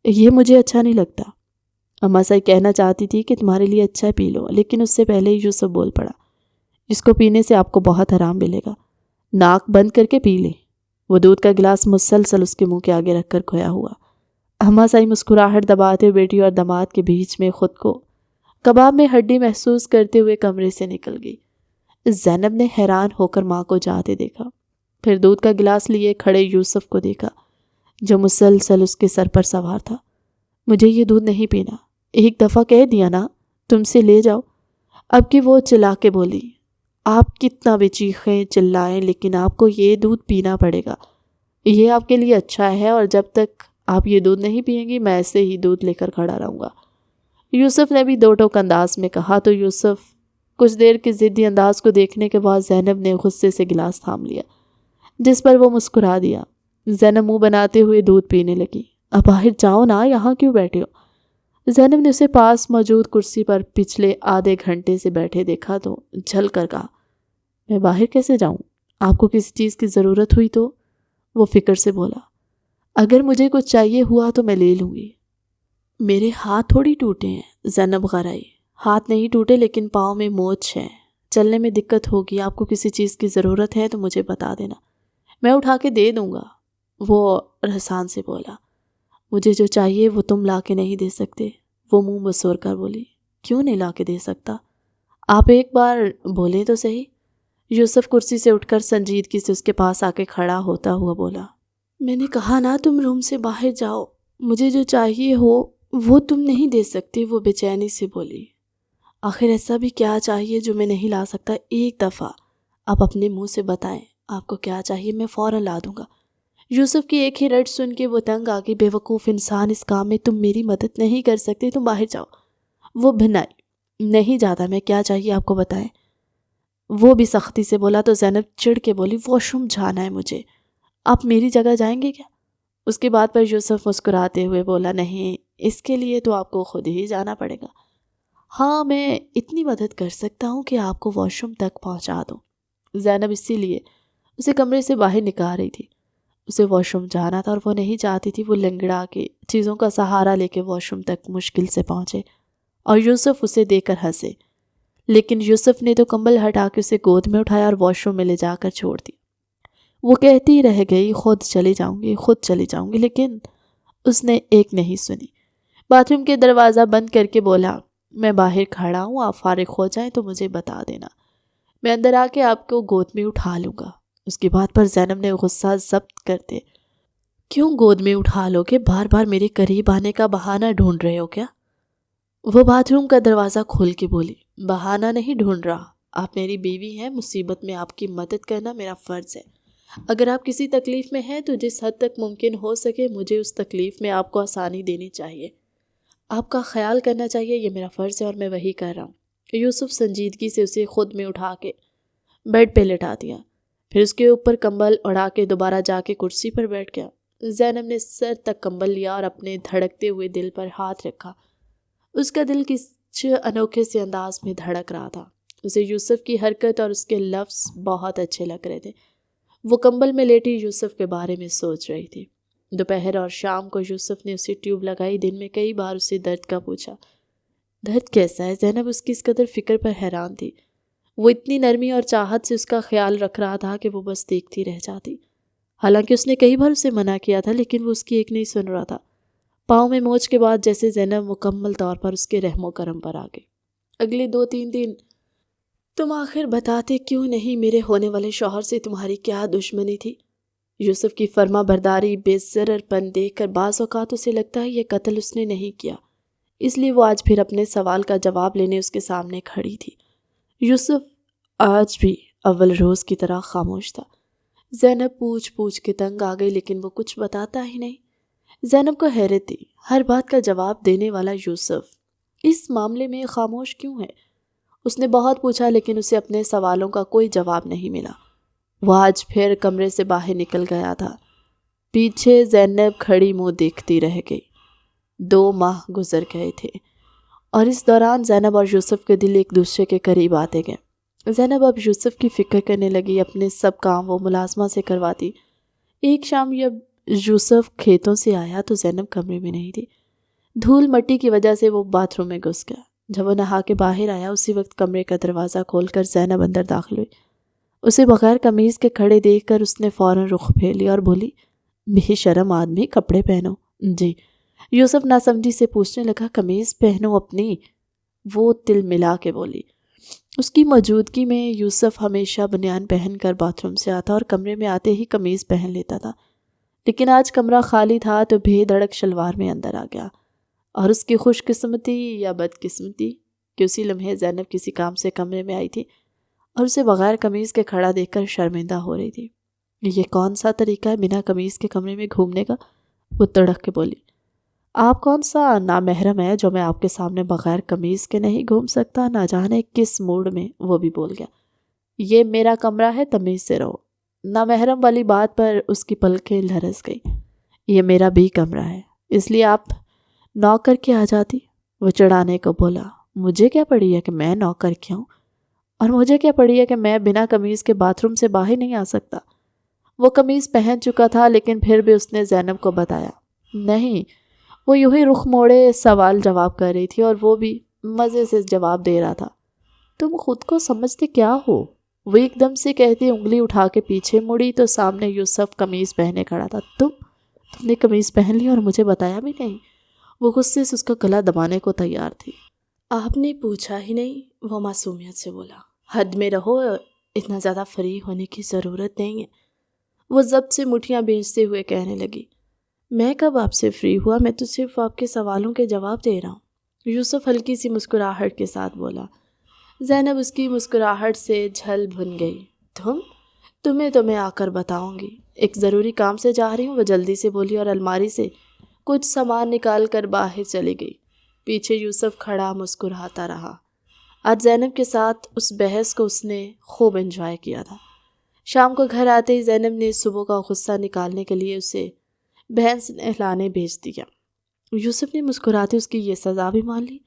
یہ مجھے اچھا نہیں لگتا۔ اماں سائیں کہنا چاہتی تھی کہ تمہارے لیے اچھا پی لو، لیکن اس سے پہلے یوسف بول پڑا، اس کو پینے سے آپ کو بہت آرام ملے گا، ناک بند کر کے پی لیں۔ وہ دودھ کا گلاس مسلسل اس کے منہ کے آگے رکھ کر کھویا ہوا۔ اماں سائیں مسکراہٹ دباتے بیٹی اور داماد کے بیچ میں خود کو کباب میں ہڈی محسوس کرتے ہوئے کمرے سے نکل گئی۔ زینب نے حیران ہو کر ماں کو جاتے دیکھا، پھر دودھ کا گلاس لیے کھڑے یوسف کو دیکھا جو مسلسل اس کے سر پر سوار تھا۔ مجھے یہ دودھ نہیں پینا، ایک دفعہ کہہ دیا نا، تم سے لے جاؤ۔ اب کہ وہ چلا کے بولی، آپ کتنا بھی چیخیں چلائیں لیکن آپ کو یہ دودھ پینا پڑے گا، یہ آپ کے لیے اچھا ہے، اور جب تک آپ یہ دودھ نہیں پئیں گی میں ایسے ہی دودھ لے کر کھڑا رہوں گا۔ یوسف نے بھی 2 ٹوک انداز میں کہا تو یوسف کچھ دیر کے ضدی انداز کو دیکھنے کے بعد زینب نے غصے سے گلاس تھام لیا، جس پر وہ مسکرا دیا۔ زینب منہ بناتے ہوئے دودھ پینے لگی۔ اب باہر جاؤ نا، یہاں کیوں بیٹھے ہو؟ زینب نے اسے پاس موجود کرسی پر پچھلے آدھے گھنٹے سے بیٹھے دیکھا تو جھل کر کہا، میں باہر کیسے جاؤں؟ آپ کو کسی چیز کی ضرورت ہوئی تو؟ وہ فکر سے بولا، اگر مجھے کچھ چاہیے ہوا تو میں لے لوں گی۔ میرے ہاتھ تھوڑی ٹوٹے ہیں، زینب غرائی۔ ہاتھ نہیں ٹوٹے لیکن پاؤں میں موچ ہے، چلنے میں دقت ہوگی، آپ کو کسی چیز کی ضرورت ہے تو مجھے بتا دینا، میں اٹھا کے دے دوں گا۔ وہ رحسان سے بولا، مجھے جو چاہیے وہ تم لا کے نہیں دے سکتے؟ وہ منہ بسور کر بولی، کیوں نہیں لا کے دے سکتا؟ آپ ایک بار بولے تو صحیح۔ یوسف کرسی سے اٹھ کر سنجیدگی سے اس کے پاس آ کے کھڑا ہوتا ہوا بولا، میں نے کہا نا تم روم سے باہر جاؤ، مجھے جو چاہیے ہو وہ تم نہیں دے سکتے۔ وہ بے چینی سے بولی، آخر ایسا بھی کیا چاہیے جو میں نہیں لا سکتا؟ ایک دفعہ آپ اپنے منہ سے بتائیں آپ کو کیا چاہیے، میں فوراً لا دوں گا۔ یوسف کی ایک ہی رٹ سن کے وہ تنگ آ گئی، بیوقوف انسان، اس کام میں تم میری مدد نہیں کر سکتے، تم باہر جاؤ۔ وہ بھنائی، نہیں جاتا میں، کیا چاہیے آپ کو بتائیں۔ وہ بھی سختی سے بولا تو زینب چڑ کے بولی، واش روم جانا ہے مجھے، آپ میری جگہ جائیں گے کیا؟ اس کی بات پر یوسف مسکراتے ہوئے بولا، نہیں، اس کے لیے تو آپ کو خود ہی جانا پڑے گا۔ ہاں، میں اتنی مدد کر سکتا ہوں کہ آپ کو واش روم تک پہنچا دوں۔ زینب اسی لیے اسے کمرے سے باہر نکال رہی تھی، اسے واش روم جانا تھا اور وہ نہیں چاہتی تھی وہ لنگڑا کے چیزوں کا سہارا لے کے واش روم تک مشکل سے پہنچے اور یوسف اسے دیکھ کر ہنسے، لیکن یوسف نے تو کمبل ہٹا کے اسے گود میں اٹھایا اور واش روم میں لے جا کر چھوڑ دی۔ وہ کہتی رہ گئی، خود چلی جاؤں گی، خود چلی جاؤں گی، لیکن اس نے ایک نہیں سنی۔ باتھ روم کے دروازہ بند کر کے بولا، میں باہر کھڑا ہوں، آپ فارغ ہو جائیں تو مجھے بتا دینا، میں اندر آ کے آپ کو گود میں اٹھا لوں گا۔ اس کی بات پر زینب نے غصہ ضبط کرتے، کیوں گود میں اٹھا لو گے؟ بار بار میرے قریب آنے کا بہانہ ڈھونڈ رہے ہو کیا؟ وہ باتھ روم کا دروازہ کھول کے بولی، بہانہ نہیں ڈھونڈ رہا، آپ میری بیوی ہیں، مصیبت میں آپ کی مدد کرنا میرا فرض ہے۔ اگر آپ کسی تکلیف میں ہیں تو جس حد تک ممکن ہو سکے مجھے اس تکلیف میں آپ کو آسانی دینی چاہیے، آپ کا خیال کرنا چاہیے، یہ میرا فرض ہے اور میں وہی کر رہا ہوں۔ یوسف سنجیدگی سے اسے خود میں اٹھا کے بیڈ پہ لٹا دیا، پھر اس کے اوپر کمبل اڑا کے دوبارہ جا کے کرسی پر بیٹھ گیا۔ زینب نے سر تک کمبل لیا اور اپنے دھڑکتے ہوئے دل پر ہاتھ رکھا۔ اس کا دل کس انوکھے سے انداز میں دھڑک رہا تھا۔ اسے یوسف کی حرکت اور اس کے لفظ بہت اچھے لگ رہے تھے۔ وہ کمبل میں لیٹی یوسف کے بارے میں سوچ رہی تھی۔ دوپہر اور شام کو یوسف نے اسے ٹیوب لگائی، دن میں کئی بار اسے درد کا پوچھا۔ درد کیسا ہے؟ زینب اس کی اس قدر فکر پر حیران تھی۔ وہ اتنی نرمی اور چاہت سے اس کا خیال رکھ رہا تھا کہ وہ بس دیکھتی رہ جاتی۔ حالانکہ اس نے کئی بار اسے منع کیا تھا لیکن وہ اس کی ایک نہیں سن رہا تھا۔ پاؤں میں موچ کے بعد جیسے زینب مکمل طور پر اس کے رحم و کرم پر آ گئی۔ اگلے 2-3 دن تم آخر بتاتے کیوں نہیں میرے ہونے والے شوہر سے تمہاری کیا دشمنی تھی؟ یوسف کی فرما برداری، بے ضرر پن دیکھ کر بعض اوقات اسے لگتا ہے یہ قتل اس نے نہیں کیا، اس لیے وہ آج پھر اپنے سوال کا جواب لینے اس کے سامنے کھڑی تھی۔ یوسف آج بھی اول روز کی طرح خاموش تھا۔ زینب پوچھ کے تنگ آ گئی لیکن وہ کچھ بتاتا ہی نہیں۔ زینب کو حیرت تھی، ہر بات کا جواب دینے والا یوسف اس معاملے میں خاموش کیوں ہے؟ اس نے بہت پوچھا لیکن اسے اپنے سوالوں کا کوئی جواب نہیں ملا۔ وہ آج پھر کمرے سے باہر نکل گیا تھا۔ پیچھے زینب کھڑی منہ دیکھتی رہ گئی۔ 2 ماہ گزر گئے تھے اور اس دوران زینب اور یوسف کے دل ایک دوسرے کے قریب آتے گئے۔ زینب اب یوسف کی فکر کرنے لگی، اپنے سب کام وہ ملازمہ سے کرواتی۔ ایک شام جب یوسف کھیتوں سے آیا تو زینب کمرے میں نہیں تھی۔ دھول مٹی کی وجہ سے وہ باتھ روم میں گھس گیا۔ جب وہ نہا کے باہر آیا اسی وقت کمرے کا دروازہ کھول کر زینب اندر داخل ہوئی۔ اسے بغیر قمیض کے کھڑے دیکھ کر اس نے فوراً رخ پھیر لیا اور بولی، بے شرم آدمی، کپڑے پہنو۔ جی۔ یوسف ناسمجھی سے پوچھنے لگا، قمیض پہنو اپنی؟ وہ تل ملا کے بولی۔ اس کی موجودگی میں یوسف ہمیشہ بنیان پہن کر باتھ روم سے آتا اور کمرے میں آتے ہی قمیض پہن لیتا تھا، لیکن آج کمرہ خالی تھا تو بے دھڑک شلوار میں اندر آ گیا۔ اور اس کی خوش قسمتی یا بد قسمتی کہ اسی لمحے زینب کسی کام سے کمرے میں آئی تھی اور اسے بغیر قمیض کے کھڑا دیکھ کر شرمندہ ہو رہی تھی۔ یہ کون سا طریقہ ہے بنا قمیض کے کمرے میں گھومنے کا؟ وہ تڑک کے بولی، آپ کون سا نامحرم ہے جو میں آپ کے سامنے بغیر قمیض کے نہیں گھوم سکتا؟ نہ جانے کس موڈ میں وہ بھی بول گیا، یہ میرا کمرہ ہے، تمیز سے رہو۔ نامحرم والی بات پر اس کی پلکیں لرز گئی۔ یہ میرا بھی کمرہ ہے، اس لیے آپ نوکر کے آ جاتی۔ وہ چڑھانے کو بولا، مجھے کیا پڑی ہے کہ میں نوکر کیا ہوں، اور مجھے کیا پڑی ہے کہ میں بنا قمیض کے باتھ روم سے باہر نہیں آ سکتا۔ وہ قمیض پہن چکا تھا لیکن پھر بھی اس نے زینب کو بتایا نہیں۔ وہ یوں ہی رخ موڑے سوال جواب کر رہی تھی اور وہ بھی مزے سے جواب دے رہا تھا۔ تم خود کو سمجھتے کیا ہو؟ وہ ایک دم سے کہتی انگلی اٹھا کے پیچھے مڑی تو سامنے یوسف قمیض پہنے کھڑا تھا۔ تم نے قمیض پہن لی اور مجھے بتایا بھی نہیں؟ وہ غصے سے اس کا گلا دبانے کو تیار تھی۔ آپ نے پوچھا ہی نہیں، وہ معصومیت سے بولا۔ حد میں رہو، اتنا زیادہ فری ہونے کی ضرورت نہیں ہے۔ وہ ضبط سے مٹھیاں بھیجتے ہوئے کہنے لگی، میں کب آپ سے فری ہوا؟ میں تو صرف آپ کے سوالوں کے جواب دے رہا ہوں۔ یوسف ہلکی سی مسکراہٹ کے ساتھ بولا۔ زینب اس کی مسکراہٹ سے جھل بھن گئی۔ تمہیں تو میں آ کر بتاؤں گی، ایک ضروری کام سے جا رہی ہوں، وہ جلدی سے بولی اور الماری سے کچھ سامان نکال کر باہر چلی گئی۔ پیچھے یوسف کھڑا مسکراتا رہا۔ آج زینب کے ساتھ اس بحث کو اس نے خوب انجوائے کیا تھا۔ شام کو گھر آتے ہی زینب نے صبح کا غصہ نکالنے کے لیے اسے بھینس نہلانے بھیج دیا۔ یوسف نے مسکراتے اس کی یہ سزا بھی مان لی۔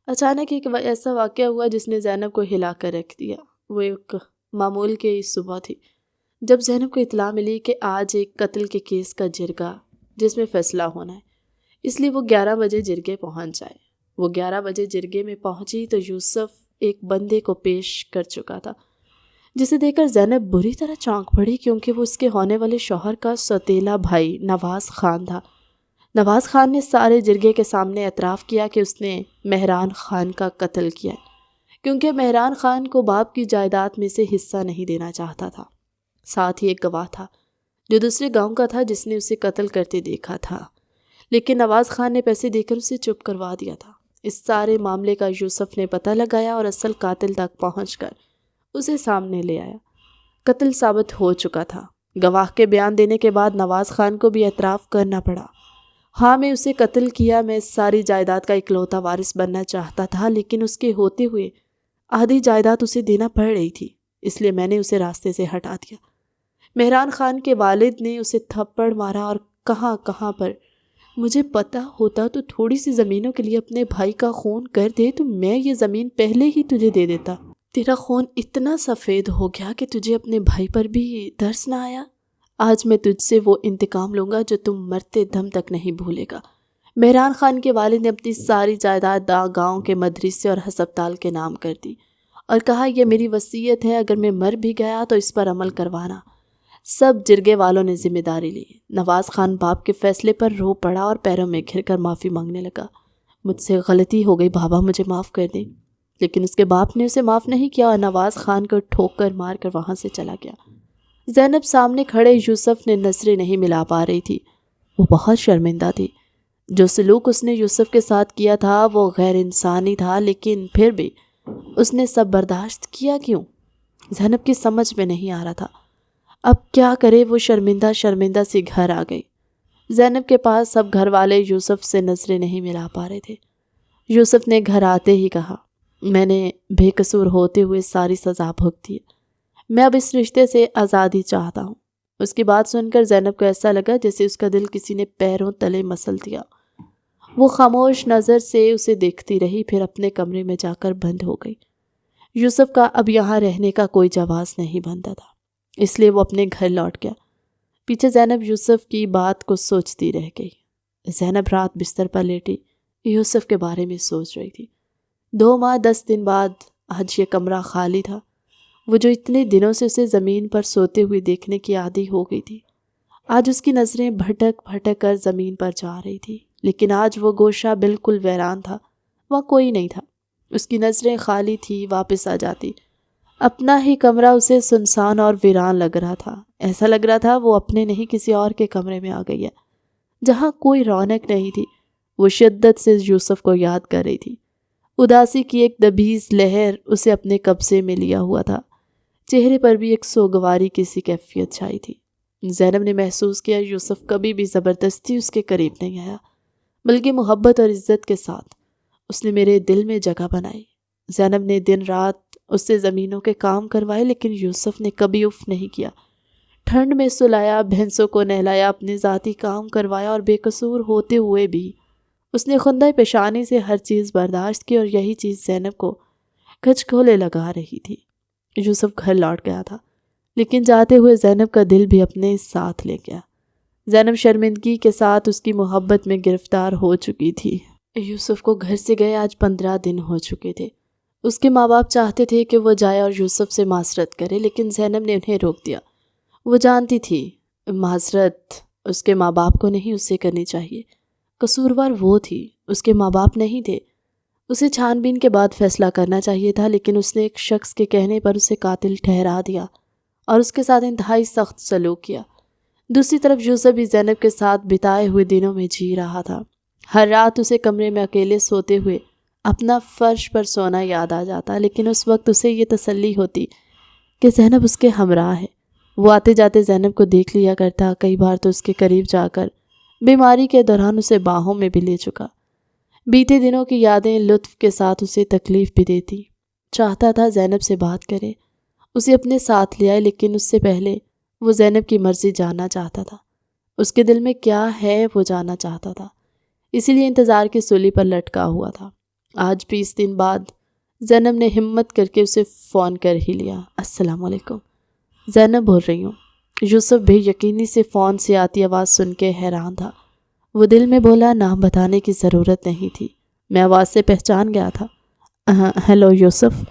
اچانک ایک ایسا واقعہ ہوا جس نے زینب کو ہلا کر رکھ دیا۔ وہ ایک معمول کی صبح تھی جب زینب کو اطلاع ملی کہ آج ایک قتل کے کیس کا جرگہ جس میں فیصلہ ہونا ہے، اس لیے وہ 11 بجے جرگے پہنچ جائے۔ وہ 11 بجے جرگے میں پہنچی تو یوسف ایک بندے کو پیش کر چکا تھا جسے دیکھ کر زینب بری طرح چونک پڑی، کیونکہ وہ اس کے ہونے والے شوہر کا سوتیلا بھائی نواز خان تھا نواز خان نے سارے جرگے کے سامنے اعتراف کیا کہ اس نے مہران خان کا قتل کیا ہے، کیونکہ مہران خان کو باپ کی جائیداد میں سے حصہ نہیں دینا چاہتا تھا۔ ساتھ ہی ایک گواہ تھا جو دوسرے گاؤں کا تھا جس نے اسے قتل کرتے دیکھا تھا، لیکن نواز خان نے پیسے دے کر اسے چپ کروا دیا تھا۔ اس سارے معاملے کا یوسف نے پتہ لگایا اور اصل قاتل تک پہنچ کر اسے سامنے لے آیا۔ قتل ثابت ہو چکا تھا۔ گواہ کے بیان دینے کے بعد نواز خان کو بھی اعتراف کرنا پڑا۔ ہاں، میں اسے قتل کیا، میں اس ساری جائیداد کا اکلوتا وارث بننا چاہتا تھا، لیکن اس کے ہوتے ہوئے آدھی جائیداد اسے دینا پڑ رہی تھی، اس لیے میں نے اسے راستے سے ہٹا دیا۔ مہران خان کے والد نے اسے تھپڑ مارا اور کہاں پر مجھے پتہ ہوتا تو تھوڑی سی زمینوں کے لیے اپنے بھائی کا خون کر دے تو میں یہ زمین پہلے ہی تجھے دے دیتا۔ تیرا خون اتنا سفید ہو گیا کہ تجھے اپنے بھائی پر بھی ترس نہ آیا۔ آج میں تجھ سے وہ انتقام لوں گا جو تم مرتے دم تک نہیں بھولے گا۔ مہران خان کے والد نے اپنی ساری جائیداد گاؤں کے مدرسے اور ہسپتال کے نام کر دی اور کہا یہ میری وصیت ہے، اگر میں مر بھی گیا تو اس پر عمل کروانا۔ سب جرگے والوں نے ذمہ داری لی۔ نواز خان باپ کے فیصلے پر رو پڑا اور پیروں میں گھر کر معافی مانگنے لگا۔ مجھ سے غلطی ہو گئی بابا، مجھے معاف کر دیں۔ لیکن اس کے باپ نے اسے معاف نہیں کیا اور نواز خان کو ٹھوکر مار کر وہاں سے چلا گیا۔ زینب سامنے کھڑے یوسف نے نظریں نہیں ملا پا رہی تھی۔ وہ بہت شرمندہ تھی۔ جو سلوک اس نے یوسف کے ساتھ کیا تھا وہ غیر انسانی تھا، لیکن پھر بھی اس نے سب برداشت کیا کیوں؟ زینب کی سمجھ میں نہیں آ رہا تھا۔ اب کیا کرے؟ وہ شرمندہ سی گھر آ گئی۔ زینب کے پاس سب گھر والے یوسف سے نظریں نہیں ملا پا رہے تھے۔ یوسف نے گھر آتے ہی کہا، میں نے بے قصور ہوتے ہوئے ساری سزا بھگتی ہے، میں اب اس رشتے سے آزادی چاہتا ہوں۔ اس کی بات سن کر زینب کو ایسا لگا جیسے اس کا دل کسی نے پیروں تلے مسل دیا۔ وہ خاموش نظر سے اسے دیکھتی رہی، پھر اپنے کمرے میں جا کر بند ہو گئی۔ یوسف کا اب یہاں رہنے کا کوئی جواز نہیں بنتا تھا، اس لیے وہ اپنے گھر لوٹ گیا۔ پیچھے زینب یوسف کی بات کو سوچتی رہ گئی۔ زینب رات بستر پر لیٹی یوسف کے بارے میں سوچ رہی تھی۔ 2 ماہ 10 دن بعد آج یہ کمرہ خالی تھا۔ وہ جو اتنے دنوں سے اسے زمین پر سوتے ہوئے دیکھنے کی عادی ہو گئی تھی، آج اس کی نظریں بھٹک کر زمین پر جا رہی تھی، لیکن آج وہ گوشہ بالکل ویران تھا، وہاں کوئی نہیں تھا۔ اس کی نظریں خالی تھی، واپس آ جاتی۔ اپنا ہی کمرہ اسے سنسان اور ویران لگ رہا تھا۔ ایسا لگ رہا تھا وہ اپنے نہیں کسی اور کے کمرے میں آ گئی ہے جہاں کوئی رونق نہیں تھی۔ وہ شدت سے یوسف کو یاد کر رہی تھی۔ اداسی کی ایک دبیز لہر اسے اپنے قبضے میں لیا ہوا تھا۔ چہرے پر بھی ایک سوگواری کی سی کیفیت چھائی تھی۔ زینب نے محسوس کیا یوسف کبھی بھی زبردستی اس کے قریب نہیں آیا، بلکہ محبت اور عزت کے ساتھ اس نے میرے دل میں جگہ بنائی۔ زینب نے دن رات اس سے زمینوں کے کام کروائے، لیکن یوسف نے کبھی اف نہیں کیا۔ ٹھنڈ میں سلایا، بھینسوں کو نہلایا، اپنے ذاتی کام کروایا، اور بے قصور ہوتے ہوئے بھی اس نے خندۂ پیشانی سے ہر چیز برداشت کی، اور یہی چیز زینب کو کھچکھولے لگا رہی تھی۔ یوسف گھر لوٹ گیا تھا، لیکن جاتے ہوئے زینب کا دل بھی اپنے ساتھ لے گیا۔ زینب شرمندگی کے ساتھ اس کی محبت میں گرفتار ہو چکی تھی۔ یوسف کو گھر سے گئے آج 15 دن ہو چکے تھے۔ اس کے ماں باپ چاہتے تھے کہ وہ جائے اور یوسف سے معذرت کرے، لیکن زینب نے انہیں روک دیا۔ وہ جانتی تھی معذرت اس کے ماں باپ کو نہیں، اس سے کرنی چاہیے۔ قصوروار وہ تھی، اس کے ماں باپ نہیں تھے۔ اسے چھان بین کے بعد فیصلہ کرنا چاہیے تھا، لیکن اس نے ایک شخص کے کہنے پر اسے قاتل ٹھہرا دیا اور اس کے ساتھ انتہائی سخت سلوک کیا۔ دوسری طرف یوسف بھی زینب کے ساتھ بتائے ہوئے دنوں میں جی رہا تھا۔ ہر رات اسے کمرے میں اکیلے سوتے ہوئے اپنا فرش پر سونا یاد آ جاتا، لیکن اس وقت اسے یہ تسلی ہوتی کہ زینب اس کے ہمراہ ہے۔ وہ آتے جاتے زینب کو دیکھ لیا کرتا، کئی بار تو اس کے قریب جا کر بیماری کے دوران اسے باہوں میں بھی لے چکا۔ بیتے دنوں کی یادیں لطف کے ساتھ اسے تکلیف بھی دیتی۔ چاہتا تھا زینب سے بات کرے، اسے اپنے ساتھ لے آئے، لیکن اس سے پہلے وہ زینب کی مرضی جاننا چاہتا تھا۔ اس کے دل میں کیا ہے وہ جاننا چاہتا تھا، اسی لیے انتظار کی سولی پر لٹکا ہوا تھا۔ آج 20 دن بعد زینب نے ہمت کر کے اسے فون کر ہی لیا۔ السلام علیکم، زینب بول رہی ہوں۔ یوسف بے یقینی سے فون سے آتی آواز سن کے حیران تھا۔ وہ دل میں بولا، نام بتانے کی ضرورت نہیں تھی، میں آواز سے پہچان گیا تھا۔ ہیلو یوسف۔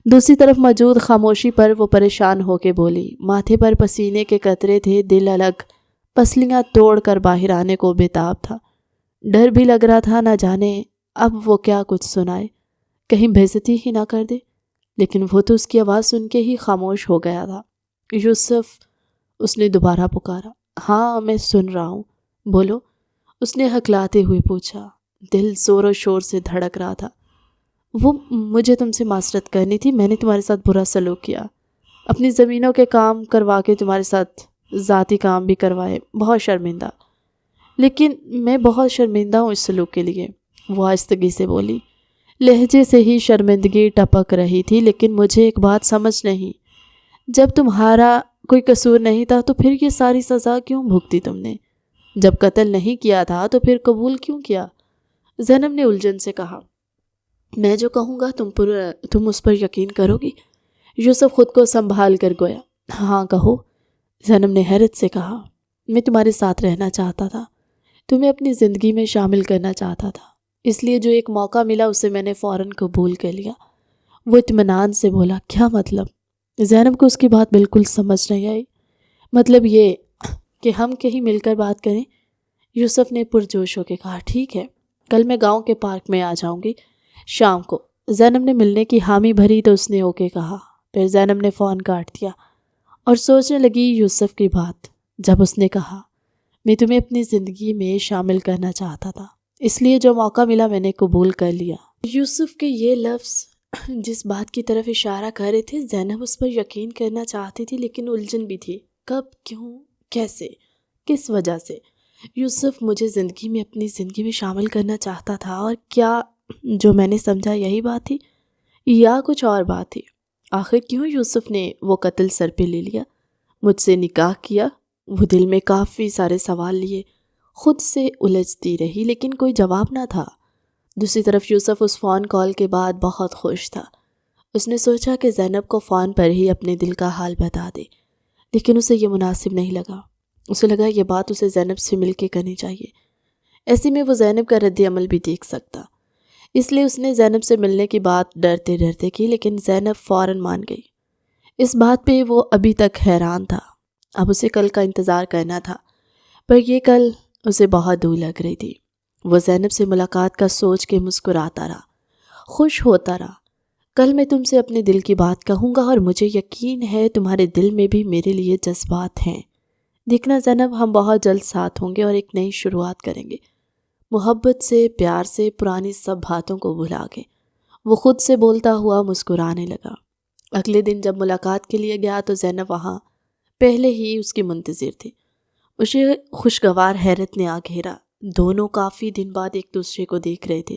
دوسری طرف موجود خاموشی پر وہ پریشان ہو کے بولی۔ ماتھے پر پسینے کے قطرے تھے، دل الگ پسلیاں توڑ کر باہر آنے کو بےتاب تھا۔ ڈر بھی لگ رہا تھا، نہ جانے اب وہ کیا کچھ سنائے، کہیں بےعزتی ہی نہ کر دے، لیکن وہ تو اس کی آواز سن کے ہی خاموش ہو گیا تھا۔ یوسف، اس نے دوبارہ پکارا۔ ہاں میں سن رہا ہوں، بولو، اس نے ہکلاتے ہوئے پوچھا۔ دل زور و شور سے دھڑک رہا تھا۔ وہ مجھے تم سے معذرت کرنی تھی، میں نے تمہارے ساتھ برا سلوک کیا، اپنی زمینوں کے کام کروا کے تمہارے ساتھ ذاتی کام بھی کروائے، بہت شرمندہ، لیکن میں بہت شرمندہ ہوں اس سلوک کے لیے، وہ آہستگی سے بولی۔ لہجے سے ہی شرمندگی ٹپک رہی تھی، لیکن مجھے ایک بات سمجھ نہیں، جب تمہارا کوئی قصور نہیں تھا تو پھر یہ ساری سزا کیوں بھگتی تم نے؟ جب قتل نہیں کیا تھا تو پھر قبول کیوں کیا؟ زینب نے الجھن سے کہا۔ میں جو کہوں گا تم اس پر یقین کرو گی؟ یوسف خود کو سنبھال کر گویا۔ ہاں کہو، زینب نے حیرت سے کہا۔ میں تمہارے ساتھ رہنا چاہتا تھا، تمہیں اپنی زندگی میں شامل کرنا چاہتا تھا، اس لیے جو ایک موقع ملا اسے میں نے فوراً قبول کر لیا۔ وہ اطمینان سے بولا۔ کیا مطلب؟ زینب کو اس کی بات بالکل سمجھ نہیں آئی۔ مطلب یہ کہ ہم کہیں مل کر بات کریں، یوسف نے پرجوش ہو کے کہا۔ ٹھیک ہے، کل میں گاؤں کے پارک میں آ جاؤں گی شام کو۔ زینب نے ملنے کی حامی بھری تو اس نے اوکے کہا۔ پھر زینب نے فون کاٹ دیا اور سوچنے لگی یوسف کی بات۔ جب اس نے کہا میں تمہیں اپنی زندگی میں شامل کرنا چاہتا تھا، اس لیے جو موقع ملا میں نے قبول کر لیا۔ یوسف کے یہ لفظ جس بات کی طرف اشارہ کر رہے تھے، زینب اس پر یقین کرنا چاہتی تھی لیکن الجھن بھی تھی۔ کب، کیوں، کیسے، کس وجہ سے یوسف مجھے اپنی زندگی میں شامل کرنا چاہتا تھا؟ اور کیا جو میں نے سمجھا یہی بات تھی یا کچھ اور بات تھی؟ آخر کیوں یوسف نے وہ قتل سر پہ لے لیا، مجھ سے نکاح کیا؟ وہ دل میں کافی سارے سوال لیے خود سے الجھتی رہی، لیکن کوئی جواب نہ تھا۔ دوسری طرف یوسف اس فون کال کے بعد بہت خوش تھا۔ اس نے سوچا کہ زینب کو فون پر ہی اپنے دل کا حال بتا دے، لیکن اسے یہ مناسب نہیں لگا۔ اسے لگا یہ بات اسے زینب سے مل کے کرنی چاہیے، ایسے میں وہ زینب کا رد عمل بھی دیکھ سکتا۔ اس لیے اس نے زینب سے ملنے کی بات ڈرتے ڈرتے کی، لیکن زینب فوراً مان گئی۔ اس بات پہ وہ ابھی تک حیران تھا۔ اب اسے کل کا انتظار کرنا تھا، پر یہ کل اسے بہت دور لگ رہی تھی۔ وہ زینب سے ملاقات کا سوچ کے مسکراتا رہا، خوش ہوتا رہا۔ کل میں تم سے اپنے دل کی بات کہوں گا اور مجھے یقین ہے تمہارے دل میں بھی میرے لیے جذبات ہیں۔ دیکھنا زینب، ہم بہت جلد ساتھ ہوں گے اور ایک نئی شروعات کریں گے، محبت سے، پیار سے، پرانی سب باتوں کو بھلا کے۔ وہ خود سے بولتا ہوا مسکرانے لگا۔ اگلے دن جب ملاقات کے لیے گیا تو زینب وہاں پہلے ہی اس کی منتظر تھی۔ اسے خوشگوار حیرت نے آ گھیرا۔ دونوں کافی دن بعد ایک دوسرے کو دیکھ رہے تھے۔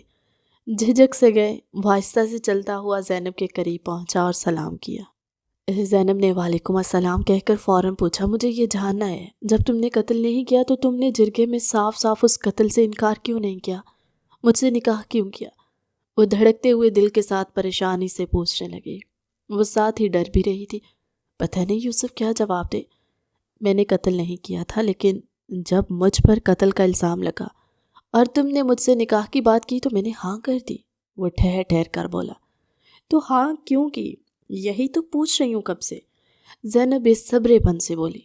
جھجک سے گئے، وہ آہستہ سے چلتا ہوا زینب کے قریب پہنچا اور سلام کیا۔ زینب نے وعلیکم السلام کہہ کر فوراً پوچھا، مجھے یہ جاننا ہے، جب تم نے قتل نہیں کیا تو تم نے جرگے میں صاف صاف اس قتل سے انکار کیوں نہیں کیا؟ مجھ سے نکاح کیوں کیا؟ وہ دھڑکتے ہوئے دل کے ساتھ پریشانی سے پوچھنے لگے۔ وہ ساتھ ہی ڈر بھی رہی تھی، پتہ نہیں یوسف کیا جواب دے۔ میں نے قتل نہیں کیا تھا، لیکن جب مجھ پر قتل کا الزام لگا اور تم نے مجھ سے نکاح کی بات کی تو میں نے ہاں کر دی، وہ ٹھہر ٹھہر کر بولا۔ تو ہاں کیوں کی؟ یہی تو پوچھ رہی ہوں کب سے، زینب بے صبرے پن سے بولی۔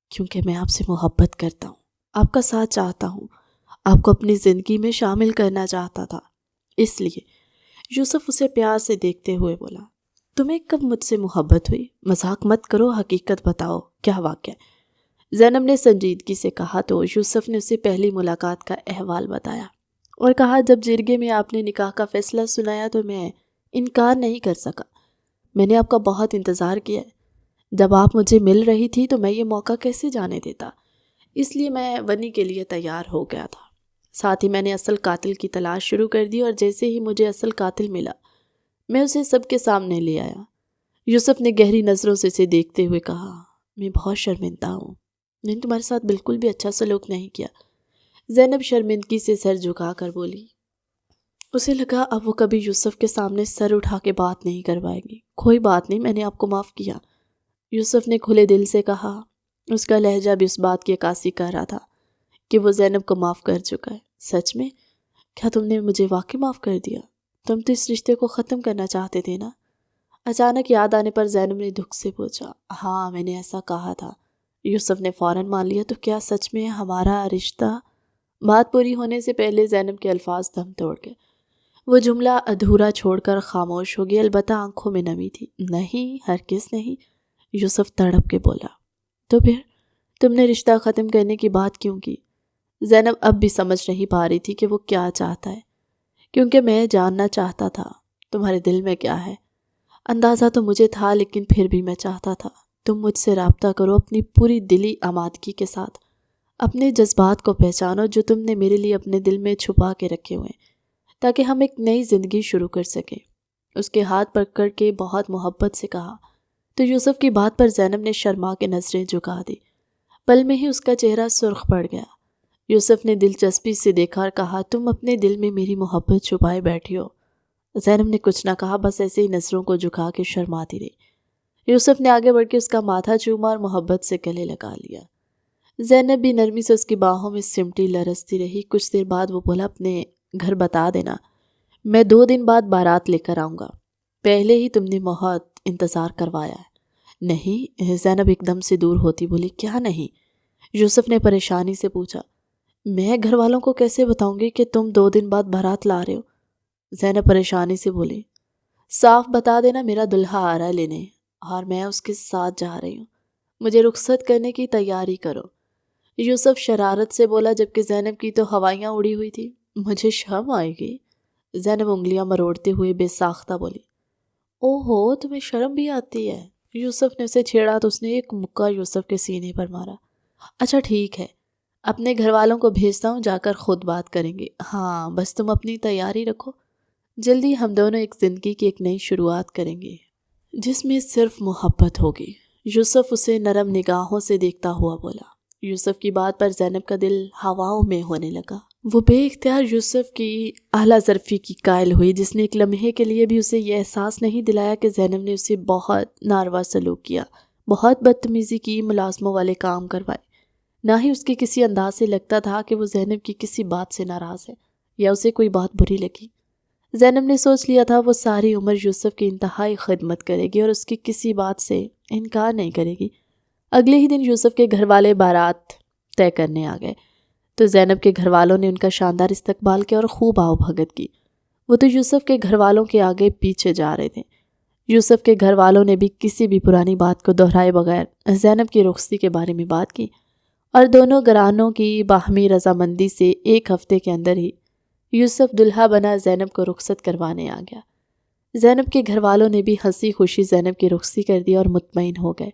کیونکہ میں آپ سے محبت کرتا ہوں، آپ کا ساتھ چاہتا ہوں، آپ کو اپنی زندگی میں شامل کرنا چاہتا تھا، اس لیے۔ یوسف اسے پیار سے دیکھتے ہوئے بولا۔ تمہیں کب مجھ سے محبت ہوئی؟ مذاق مت کرو، حقیقت بتاؤ، کیا واقعہ؟ زینب نے سنجیدگی سے کہا تو یوسف نے اسے پہلی ملاقات کا احوال بتایا اور کہا، جب جرگے میں آپ نے نکاح کا فیصلہ سنایا تو میں انکار نہیں کر سکا۔ میں نے آپ کا بہت انتظار کیا ہے، جب آپ مجھے مل رہی تھی تو میں یہ موقع کیسے جانے دیتا، اس لیے میں ونی کے لیے تیار ہو گیا تھا۔ ساتھ ہی میں نے اصل قاتل کی تلاش شروع کر دی اور جیسے ہی مجھے اصل قاتل ملا میں اسے سب کے سامنے لے آیا۔ یوسف نے گہری نظروں سے اسے دیکھتے ہوئے کہا، میں بہت شرمندہ ہوں، میں نے تمہارے ساتھ بالکل بھی اچھا سلوک نہیں کیا۔ زینب شرمندگی سے سر جھکا کر بولی۔ اسے لگا اب وہ کبھی یوسف کے سامنے سر اٹھا کے بات نہیں کروائے گی۔ کوئی بات نہیں، میں نے آپ کو معاف کیا، یوسف نے کھلے دل سے کہا۔ اس کا لہجہ بھی اس بات کی عکاسی کر رہا تھا کہ وہ زینب کو معاف کر چکا ہے۔ سچ میں؟ کیا تم نے مجھے واقعی معاف کر دیا؟ تم تو اس رشتے کو ختم کرنا چاہتے تھے نا؟ اچانک یاد آنے پر زینب نے دکھ سے پوچھا۔ ہاں، میں نے ایسا کہا تھا۔ یوسف نے فوراً مان لیا۔ تو کیا سچ میں ہمارا رشتہ بات پوری ہونے سے پہلے زینب کے الفاظ دم توڑ گئے۔ وہ جملہ ادھورا چھوڑ کر خاموش ہو گئی، البتہ آنکھوں میں نمی تھی۔ نہیں، ہرگز نہیں، یوسف تڑپ کے بولا۔ تو پھر تم نے رشتہ ختم کرنے کی بات کیوں کی؟ زینب اب بھی سمجھ نہیں پا رہی تھی کہ وہ کیا چاہتا ہے، کیونکہ میں جاننا چاہتا تھا تمہارے دل میں کیا ہے۔ اندازہ تو مجھے تھا، لیکن پھر بھی میں چاہتا تھا تم مجھ سے رابطہ کرو اپنی پوری دلی آمادگی کے ساتھ، اپنے جذبات کو پہچانو جو تم نے میرے لیے اپنے دل میں چھپا کے رکھے ہوئے، تاکہ ہم ایک نئی زندگی شروع کر سکیں۔ اس کے ہاتھ پکڑ کے بہت محبت سے کہا تو یوسف کی بات پر زینب نے شرما کے نظریں جھکا دی۔ پل میں ہی اس کا چہرہ سرخ پڑ گیا۔ یوسف نے دلچسپی سے دیکھا اور کہا تم اپنے دل میں میری محبت چھپائے بیٹھی ہو۔ زینب نے کچھ نہ کہا، بس ایسے ہی نظروں کو جھکا کے شرماتی رہی۔ یوسف نے آگے بڑھ کے اس کا ماتھا چوما اور محبت سے گلے لگا لیا۔ زینب بھی نرمی سے اس کی باہوں میں سمٹی لرزتی رہی۔ کچھ دیر بعد وہ بولا اپنے گھر بتا دینا، میں 2 دن بعد بارات لے کر آؤں گا۔ پہلے ہی تم نے بہت انتظار کروایا ہے۔ نہیں، زینب ایک دم سے دور ہوتی بولی۔ کیا نہیں؟ یوسف نے پریشانی سے پوچھا۔ میں گھر والوں کو کیسے بتاؤں گی کہ تم 2 دن بعد بارات لا رہے ہو؟ زینب پریشانی سے بولی۔ صاف بتا دینا میرا دلہا آ رہا ہے لینے، اور میں اس کے ساتھ جا رہی ہوں، مجھے رخصت کرنے کی تیاری کرو۔ یوسف شرارت سے بولا، جبکہ زینب کی تو ہوائیاں اڑی ہوئی تھی۔ مجھے شرم آئے گی، زینب انگلیاں مروڑتے ہوئے بے ساختہ بولی۔ اوہو، تمہیں شرم بھی آتی ہے؟ یوسف نے اسے چھیڑا تو اس نے ایک مکہ یوسف کے سینے پر مارا۔ اچھا ٹھیک ہے، اپنے گھر والوں کو بھیجتا ہوں، جا کر خود بات کریں گے۔ ہاں، بس تم اپنی تیاری رکھو، جلدی ہم دونوں ایک زندگی کی ایک نئی شروعات کریں گے جس میں صرف محبت ہوگی۔ یوسف اسے نرم نگاہوں سے دیکھتا ہوا بولا۔ یوسف کی بات پر زینب کا دل ہواؤں میں ہونے لگا۔ وہ بے اختیار یوسف کی اعلیٰ ظرفی کی قائل ہوئی، جس نے ایک لمحے کے لیے بھی اسے یہ احساس نہیں دلایا کہ زینب نے اسے بہت ناروا سلوک کیا، بہت بدتمیزی کی، ملازموں والے کام کروائے۔ نہ ہی اس کے کسی انداز سے لگتا تھا کہ وہ زینب کی کسی بات سے ناراض ہے یا اسے کوئی بات بری لگی۔ زینب نے سوچ لیا تھا وہ ساری عمر یوسف کی انتہائی خدمت کرے گی اور اس کی کسی بات سے انکار نہیں کرے گی۔ اگلے ہی دن یوسف کے گھر والے بارات طے کرنے آ گئے تو زینب کے گھر والوں نے ان کا شاندار استقبال کیا اور خوب آؤ بھگت کی۔ وہ تو یوسف کے گھر والوں کے آگے پیچھے جا رہے تھے۔ یوسف کے گھر والوں نے بھی کسی بھی پرانی بات کو دہرائے بغیر زینب کی رخصتی کے بارے میں بات کی، اور دونوں گھرانوں کی باہمی رضامندی سے 1 ہفتے کے اندر ہی یوسف دلہا بنا زینب کو رخصت کروانے آ گیا۔ زینب کے گھر والوں نے بھی ہنسی خوشی زینب کی رخصتی کر دی اور مطمئن ہو گئے۔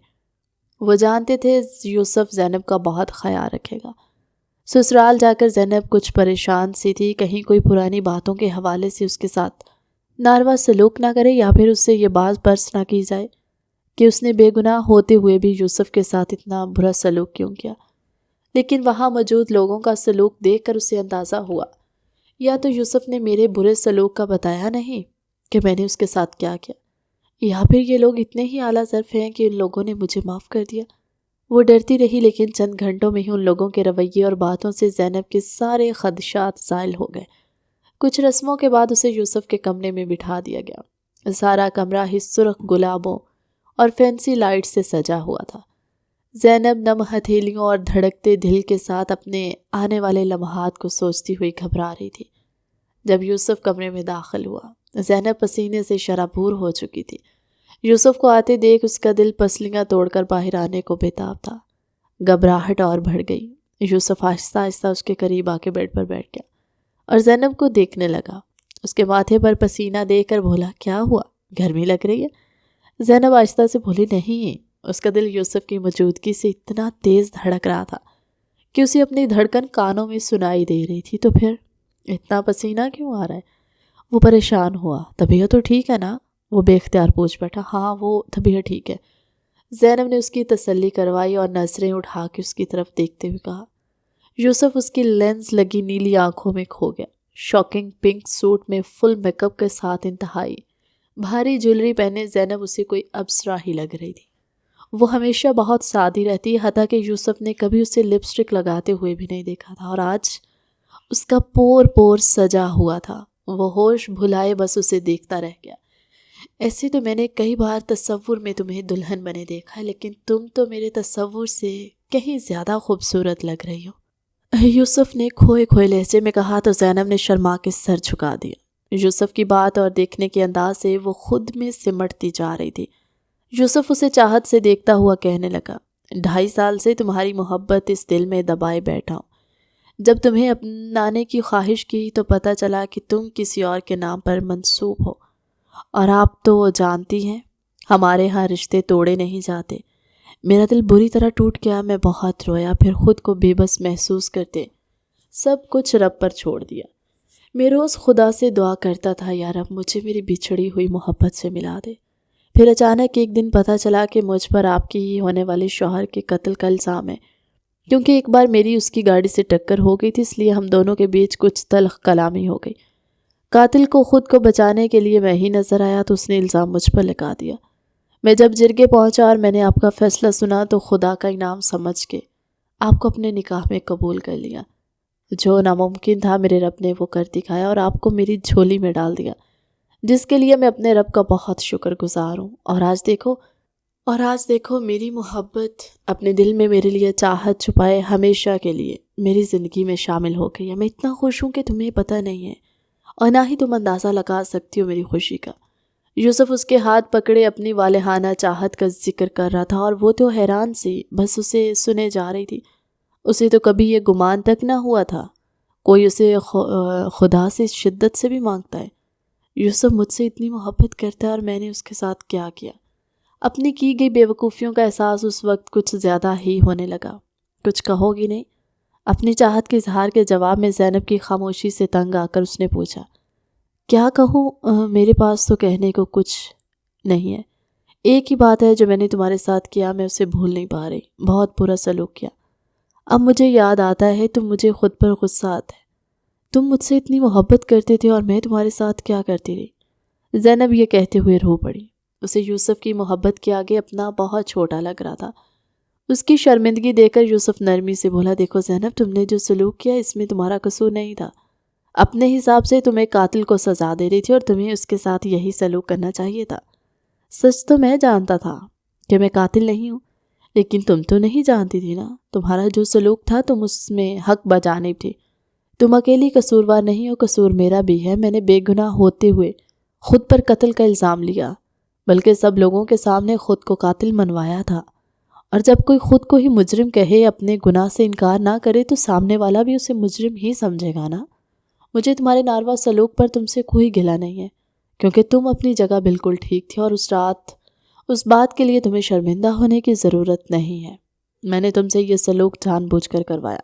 وہ جانتے تھے یوسف زینب کا بہت خیال رکھے گا۔ سسرال جا کر زینب کچھ پریشان سی تھی، کہیں کوئی پرانی باتوں کے حوالے سے اس کے ساتھ ناروا سلوک نہ کرے یا پھر اس سے یہ بات برس نہ کی جائے کہ اس نے بے گناہ ہوتے ہوئے بھی یوسف کے ساتھ اتنا برا سلوک کیوں کیا۔ لیکن وہاں موجود لوگوں کا سلوک دیکھ کر اسے اندازہ ہوا، یا تو یوسف نے میرے برے سلوک کا بتایا نہیں کہ میں نے اس کے ساتھ کیا کیا، یا پھر یہ لوگ اتنے ہی اعلیٰ ظرف ہیں کہ ان لوگوں نے مجھے معاف کر دیا۔ وہ ڈرتی رہی، لیکن چند گھنٹوں میں ہی ان لوگوں کے رویے اور باتوں سے زینب کے سارے خدشات زائل ہو گئے۔ کچھ رسموں کے بعد اسے یوسف کے کمرے میں بٹھا دیا گیا۔ سارا کمرہ ہی سرخ گلابوں اور فینسی لائٹ سے سجا ہوا تھا۔ زینب نم ہتھیلیوں اور دھڑکتے دل کے ساتھ اپنے آنے والے لمحات کو سوچتی ہوئی گھبرا رہی تھی۔ جب یوسف کمرے میں داخل ہوا، زینب پسینے سے شرابور ہو چکی تھی۔ یوسف کو آتے دیکھ اس کا دل پسلیاں توڑ کر باہر آنے کو بےتاب تھا۔ گھبراہٹ اور بڑھ گئی۔ یوسف آہستہ آہستہ اس کے قریب آ کے بیڈ پر بیٹھ گیا اور زینب کو دیکھنے لگا۔ اس کے ماتھے پر پسینہ دیکھ کر بولا، کیا ہوا، گرمی لگ رہی ہے؟ زینب آہستہ سے بولی، نہیں۔ اس کا دل یوسف کی موجودگی سے اتنا تیز دھڑک رہا تھا کہ اسے اپنی دھڑکن کانوں میں سنائی دے رہی تھی۔ تو پھر اتنا پسینہ کیوں آ رہا ہے؟ وہ پریشان ہوا۔ طبیعت تو ٹھیک ہے نا؟ وہ بے اختیار پوچھ بیٹھا۔ ہاں، وہ طبیعت ٹھیک ہے۔ زینب نے اس کی تسلی کروائی اور نظریں اٹھا کے اس کی طرف دیکھتے ہوئے کہا۔ یوسف اس کی لینس لگی نیلی آنکھوں میں کھو گیا۔ شاکنگ پنک سوٹ میں فل میک اپ کے ساتھ انتہائی بھاری جویلری پہنے زینب اسے کوئی ابصرہ ہی لگ رہی تھی۔ وہ ہمیشہ بہت سادی رہتی، حتیٰ کہ یوسف نے کبھی اسے لپسٹک لگاتے ہوئے بھی نہیں دیکھا تھا، اور آج اس کا پور پور سجا ہوا تھا۔ وہ ہوش بھلائے بس اسے دیکھتا رہ گیا۔ ایسے تو میں نے کئی بار تصور میں تمہیں دلہن بنے دیکھا ہے، لیکن تم تو میرے تصور سے کہیں زیادہ خوبصورت لگ رہی ہو۔ یوسف نے کھوئے کھوئے لہجے میں کہا تو زینب نے شرما کے سر جھکا دیا۔ یوسف کی بات اور دیکھنے کے انداز سے وہ خود میں سمٹتی جا رہی تھی۔ یوسف اسے چاہت سے دیکھتا ہوا کہنے لگا، 2.5 سال سے تمہاری محبت اس دل میں دبائے بیٹھا ہوں۔ جب تمہیں اپنانے کی خواہش کی تو پتہ چلا کہ تم کسی اور کے نام پر منسوب ہو، اور آپ تو جانتی ہیں ہمارے ہاں رشتے توڑے نہیں جاتے۔ میرا دل بری طرح ٹوٹ گیا، میں بہت رویا، پھر خود کو بے بس محسوس کرتے سب کچھ رب پر چھوڑ دیا۔ میں روز خدا سے دعا کرتا تھا، یا رب مجھے میری بچھڑی ہوئی محبت سے ملا دے۔ پھر اچانک ایک دن پتہ چلا کہ مجھ پر آپ کی ہی ہونے والے شوہر کے قتل کا الزام ہے، کیونکہ ایک بار میری اس کی گاڑی سے ٹکر ہو گئی تھی، اس لیے ہم دونوں کے بیچ کچھ تلخ کلامی ہو گئی۔ قاتل کو خود کو بچانے کے لیے میں ہی نظر آیا تو اس نے الزام مجھ پر لگا دیا۔ میں جب جرگے پہنچا اور میں نے آپ کا فیصلہ سنا تو خدا کا انعام سمجھ کے آپ کو اپنے نکاح میں قبول کر لیا۔ جو ناممکن تھا میرے رب نے وہ کر دکھایا اور آپ کو میری جھولی میں ڈال دیا، جس کے لیے میں اپنے رب کا بہت شکر گزار ہوں۔ اور آج دیکھو میری محبت اپنے دل میں میرے لیے چاہت چھپائے ہمیشہ کے لیے میری زندگی میں شامل ہو گئی ہے۔ میں اتنا خوش ہوں کہ تمہیں پتہ نہیں ہے، اور نہ ہی تم اندازہ لگا سکتی ہو میری خوشی کا۔ یوسف اس کے ہاتھ پکڑے اپنی والہانہ چاہت کا ذکر کر رہا تھا، اور وہ تو حیران سی بس اسے سنے جا رہی تھی۔ اسے تو کبھی یہ گمان تک نہ ہوا تھا کوئی اسے خدا سے شدت سے بھی مانگتا ہے۔ یوسف مجھ سے اتنی محبت کرتا ہے اور میں نے اس کے ساتھ کیا کیا؟ اپنی کی گئی بے وقوفیوں کا احساس اس وقت کچھ زیادہ ہی ہونے لگا۔ کچھ کہو گی نہیں؟ اپنی چاہت کے اظہار کے جواب میں زینب کی خاموشی سے تنگ آ کر اس نے پوچھا۔ کیا کہوں؟ میرے پاس تو کہنے کو کچھ نہیں ہے۔ ایک ہی بات ہے جو میں نے تمہارے ساتھ کیا، میں اسے بھول نہیں پا رہی۔ بہت برا سلوک کیا۔ اب مجھے یاد آتا ہے تو مجھے خود پر غصہ آتا ہے۔ تم مجھ سے اتنی محبت کرتے تھے اور میں تمہارے ساتھ کیا کرتی رہی؟ زینب یہ کہتے ہوئے رو پڑی۔ اسے یوسف کی محبت کے آگے اپنا بہت چھوٹا لگ رہا تھا۔ اس کی شرمندگی دیکھ کر یوسف نرمی سے بولا، دیکھو زینب، تم نے جو سلوک کیا اس میں تمہارا قصور نہیں تھا۔ اپنے حساب سے تمہیں قاتل کو سزا دے رہی تھی اور تمہیں اس کے ساتھ یہی سلوک کرنا چاہیے تھا۔ سچ تو میں جانتا تھا کہ میں قاتل نہیں ہوں، لیکن تم تو نہیں جانتی تھی نا۔ تمہارا جو سلوک تھا تم اس میں حق بجانب تھی۔ تم اکیلی قصوروار نہیں ہو، قصور میرا بھی ہے۔ میں نے بے گناہ ہوتے ہوئے خود پر قتل کا الزام لیا، بلکہ سب لوگوں کے سامنے خود کو قاتل منوایا تھا۔ اور جب کوئی خود کو ہی مجرم کہے، اپنے گناہ سے انکار نہ کرے، تو سامنے والا بھی اسے مجرم ہی سمجھے گا نا۔ مجھے تمہارے ناروا سلوک پر تم سے کوئی گلہ نہیں ہے، کیونکہ تم اپنی جگہ بالکل ٹھیک تھی، اور اس بات کے لیے تمہیں شرمندہ ہونے کی ضرورت نہیں ہے۔ میں نے تم سے یہ سلوک جان بوجھ کر کروایا۔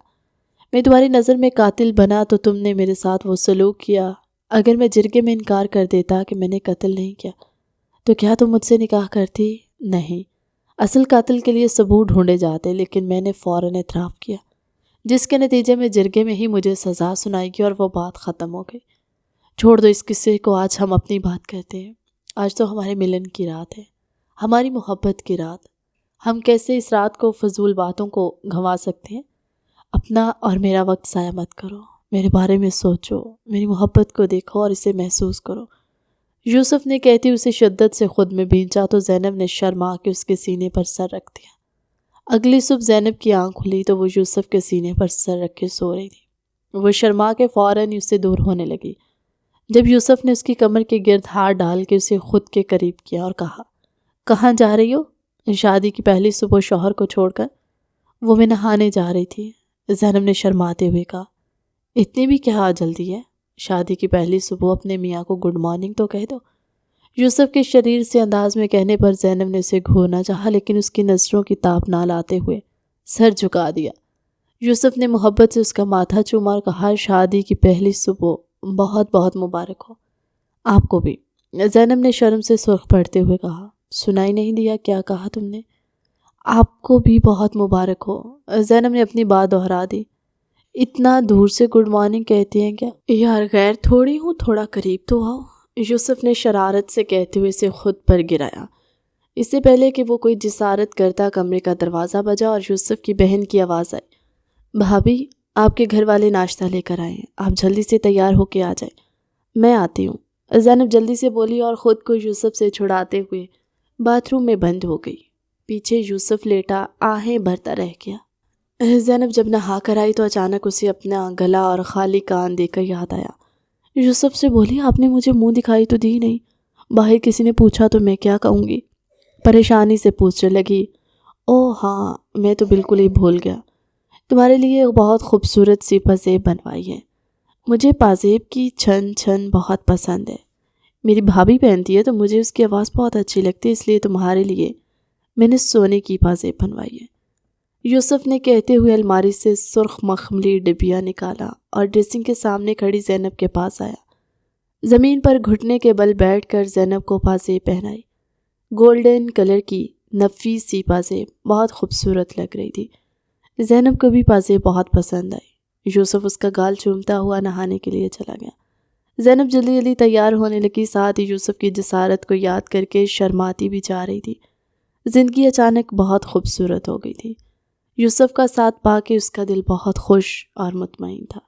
میں تمہاری نظر میں قاتل بنا تو تم نے میرے ساتھ وہ سلوک کیا۔ اگر میں جرگے میں انکار کر دیتا کہ میں نے قتل نہیں کیا تو کیا تم مجھ سے نکاح کرتی؟ نہیں۔ اصل قاتل کے لیے ثبوت ڈھونڈے جاتے، لیکن میں نے فوراً اعتراف کیا، جس کے نتیجے میں جرگے میں ہی مجھے سزا سنائی گئی اور وہ بات ختم ہو گئی۔ چھوڑ دو اس قصے کو، آج ہم اپنی بات کرتے ہیں۔ آج تو ہمارے ملن کی رات ہے، ہماری محبت کی رات۔ ہم کیسے اس رات کو فضول باتوں کو گنوا سکتے ہیں؟ اپنا اور میرا وقت ضائع مت کرو، میرے بارے میں سوچو، میری محبت کو دیکھو اور اسے محسوس کرو۔ یوسف نے کہتی اسے شدت سے خود میں بھینچا تو زینب نے شرما کے اس کے سینے پر سر رکھ دیا۔ اگلی صبح زینب کی آنکھ کھلی تو وہ یوسف کے سینے پر سر رکھ کے سو رہی تھی۔ وہ شرما کے فوراً اس سے دور ہونے لگی۔ جب یوسف نے اس کی کمر کے گرد ہاتھ ڈال کے اسے خود کے قریب کیا اور کہا، کہاں جا رہی ہو؟ شادی کی پہلی صبح شوہر کو چھوڑ کر؟ وہ میں نہانے جا رہی تھی، زینب نے شرماتے ہوئے کہا۔ اتنی بھی کیا جلدی ہے؟ شادی کی پہلی صبح اپنے میاں کو گڈ مارننگ تو کہہ دو۔ یوسف کے شریر سے انداز میں کہنے پر زینب نے اسے گھورنا چاہا، لیکن اس کی نظروں کی تاب نہ لاتے ہوئے سر جھکا دیا۔ یوسف نے محبت سے اس کا ماتھا چوما اور کہا، شادی کی پہلی صبح بہت بہت مبارک ہو۔ آپ کو بھی۔ زینب نے شرم سے سرخ پڑتے ہوئے کہا، سنائی نہیں دیا کیا کہا تم نے؟ آپ کو بھی بہت مبارک ہو۔ زینب نے اپنی بات دہرا دی۔ اتنا دور سے گڈ مارننگ کہتے ہیں کیا؟ یار غیر تھوڑی ہوں، تھوڑا قریب تو آؤ، یوسف نے شرارت سے کہتے ہوئے اسے خود پر گرایا۔ اس سے پہلے کہ وہ کوئی جسارت کرتا کمرے کا دروازہ بجا اور یوسف کی بہن کی آواز آئی، بھابی آپ کے گھر والے ناشتہ لے کر آئے ہیں، آپ جلدی سے تیار ہو کے آ جائیں۔ میں آتی ہوں، زینب جلدی سے بولی اور خود کو یوسف سے چھڑاتے ہوئے باتھ روم میں بند ہو گئی۔ پیچھے یوسف لیٹا آہیں بھرتا رہ گیا۔ زینب جب نہا کر آئی تو اچانک اسے اپنا گلا اور خالی کان دیکھ کر یاد آیا۔ یوسف سے بولی آپ نے مجھے منہ دکھائی تو دی نہیں، باہر کسی نے پوچھا تو میں کیا کہوں گی؟ پریشانی سے پوچھنے لگی، اوہ ہاں میں تو بالکل ہی بھول گیا، تمہارے لیے ایک بہت خوبصورت سی پازیب بنوائی ہے، مجھے پازیب کی چھن چھن بہت پسند ہے، میری بھابھی پہنتی ہے تو مجھے اس کی آواز بہت اچھی لگتی ہے، اس لیے تمہارے لیے میں نے سونے کی پازیب بنوائی ہے۔ یوسف نے کہتے ہوئے الماری سے سرخ مخملی ڈبیا نکالا اور ڈریسنگ کے سامنے کھڑی زینب کے پاس آیا۔ زمین پر گھٹنے کے بل بیٹھ کر زینب کو پازیب پہنائی۔ گولڈن کلر کی نفیس سی پازیب بہت خوبصورت لگ رہی تھی۔ زینب کو بھی پازیب بہت پسند آئی۔ یوسف اس کا گال چومتا ہوا نہانے کے لیے چلا گیا۔ زینب جلدی جلدی تیار ہونے لگی، ساتھ ہی یوسف کی جسارت کو یاد کر کے شرماتی بھی جا رہی تھی۔ زندگی اچانک بہت خوبصورت ہو گئی تھی۔ یوسف کا ساتھ پا کے اس کا دل بہت خوش اور مطمئن تھا۔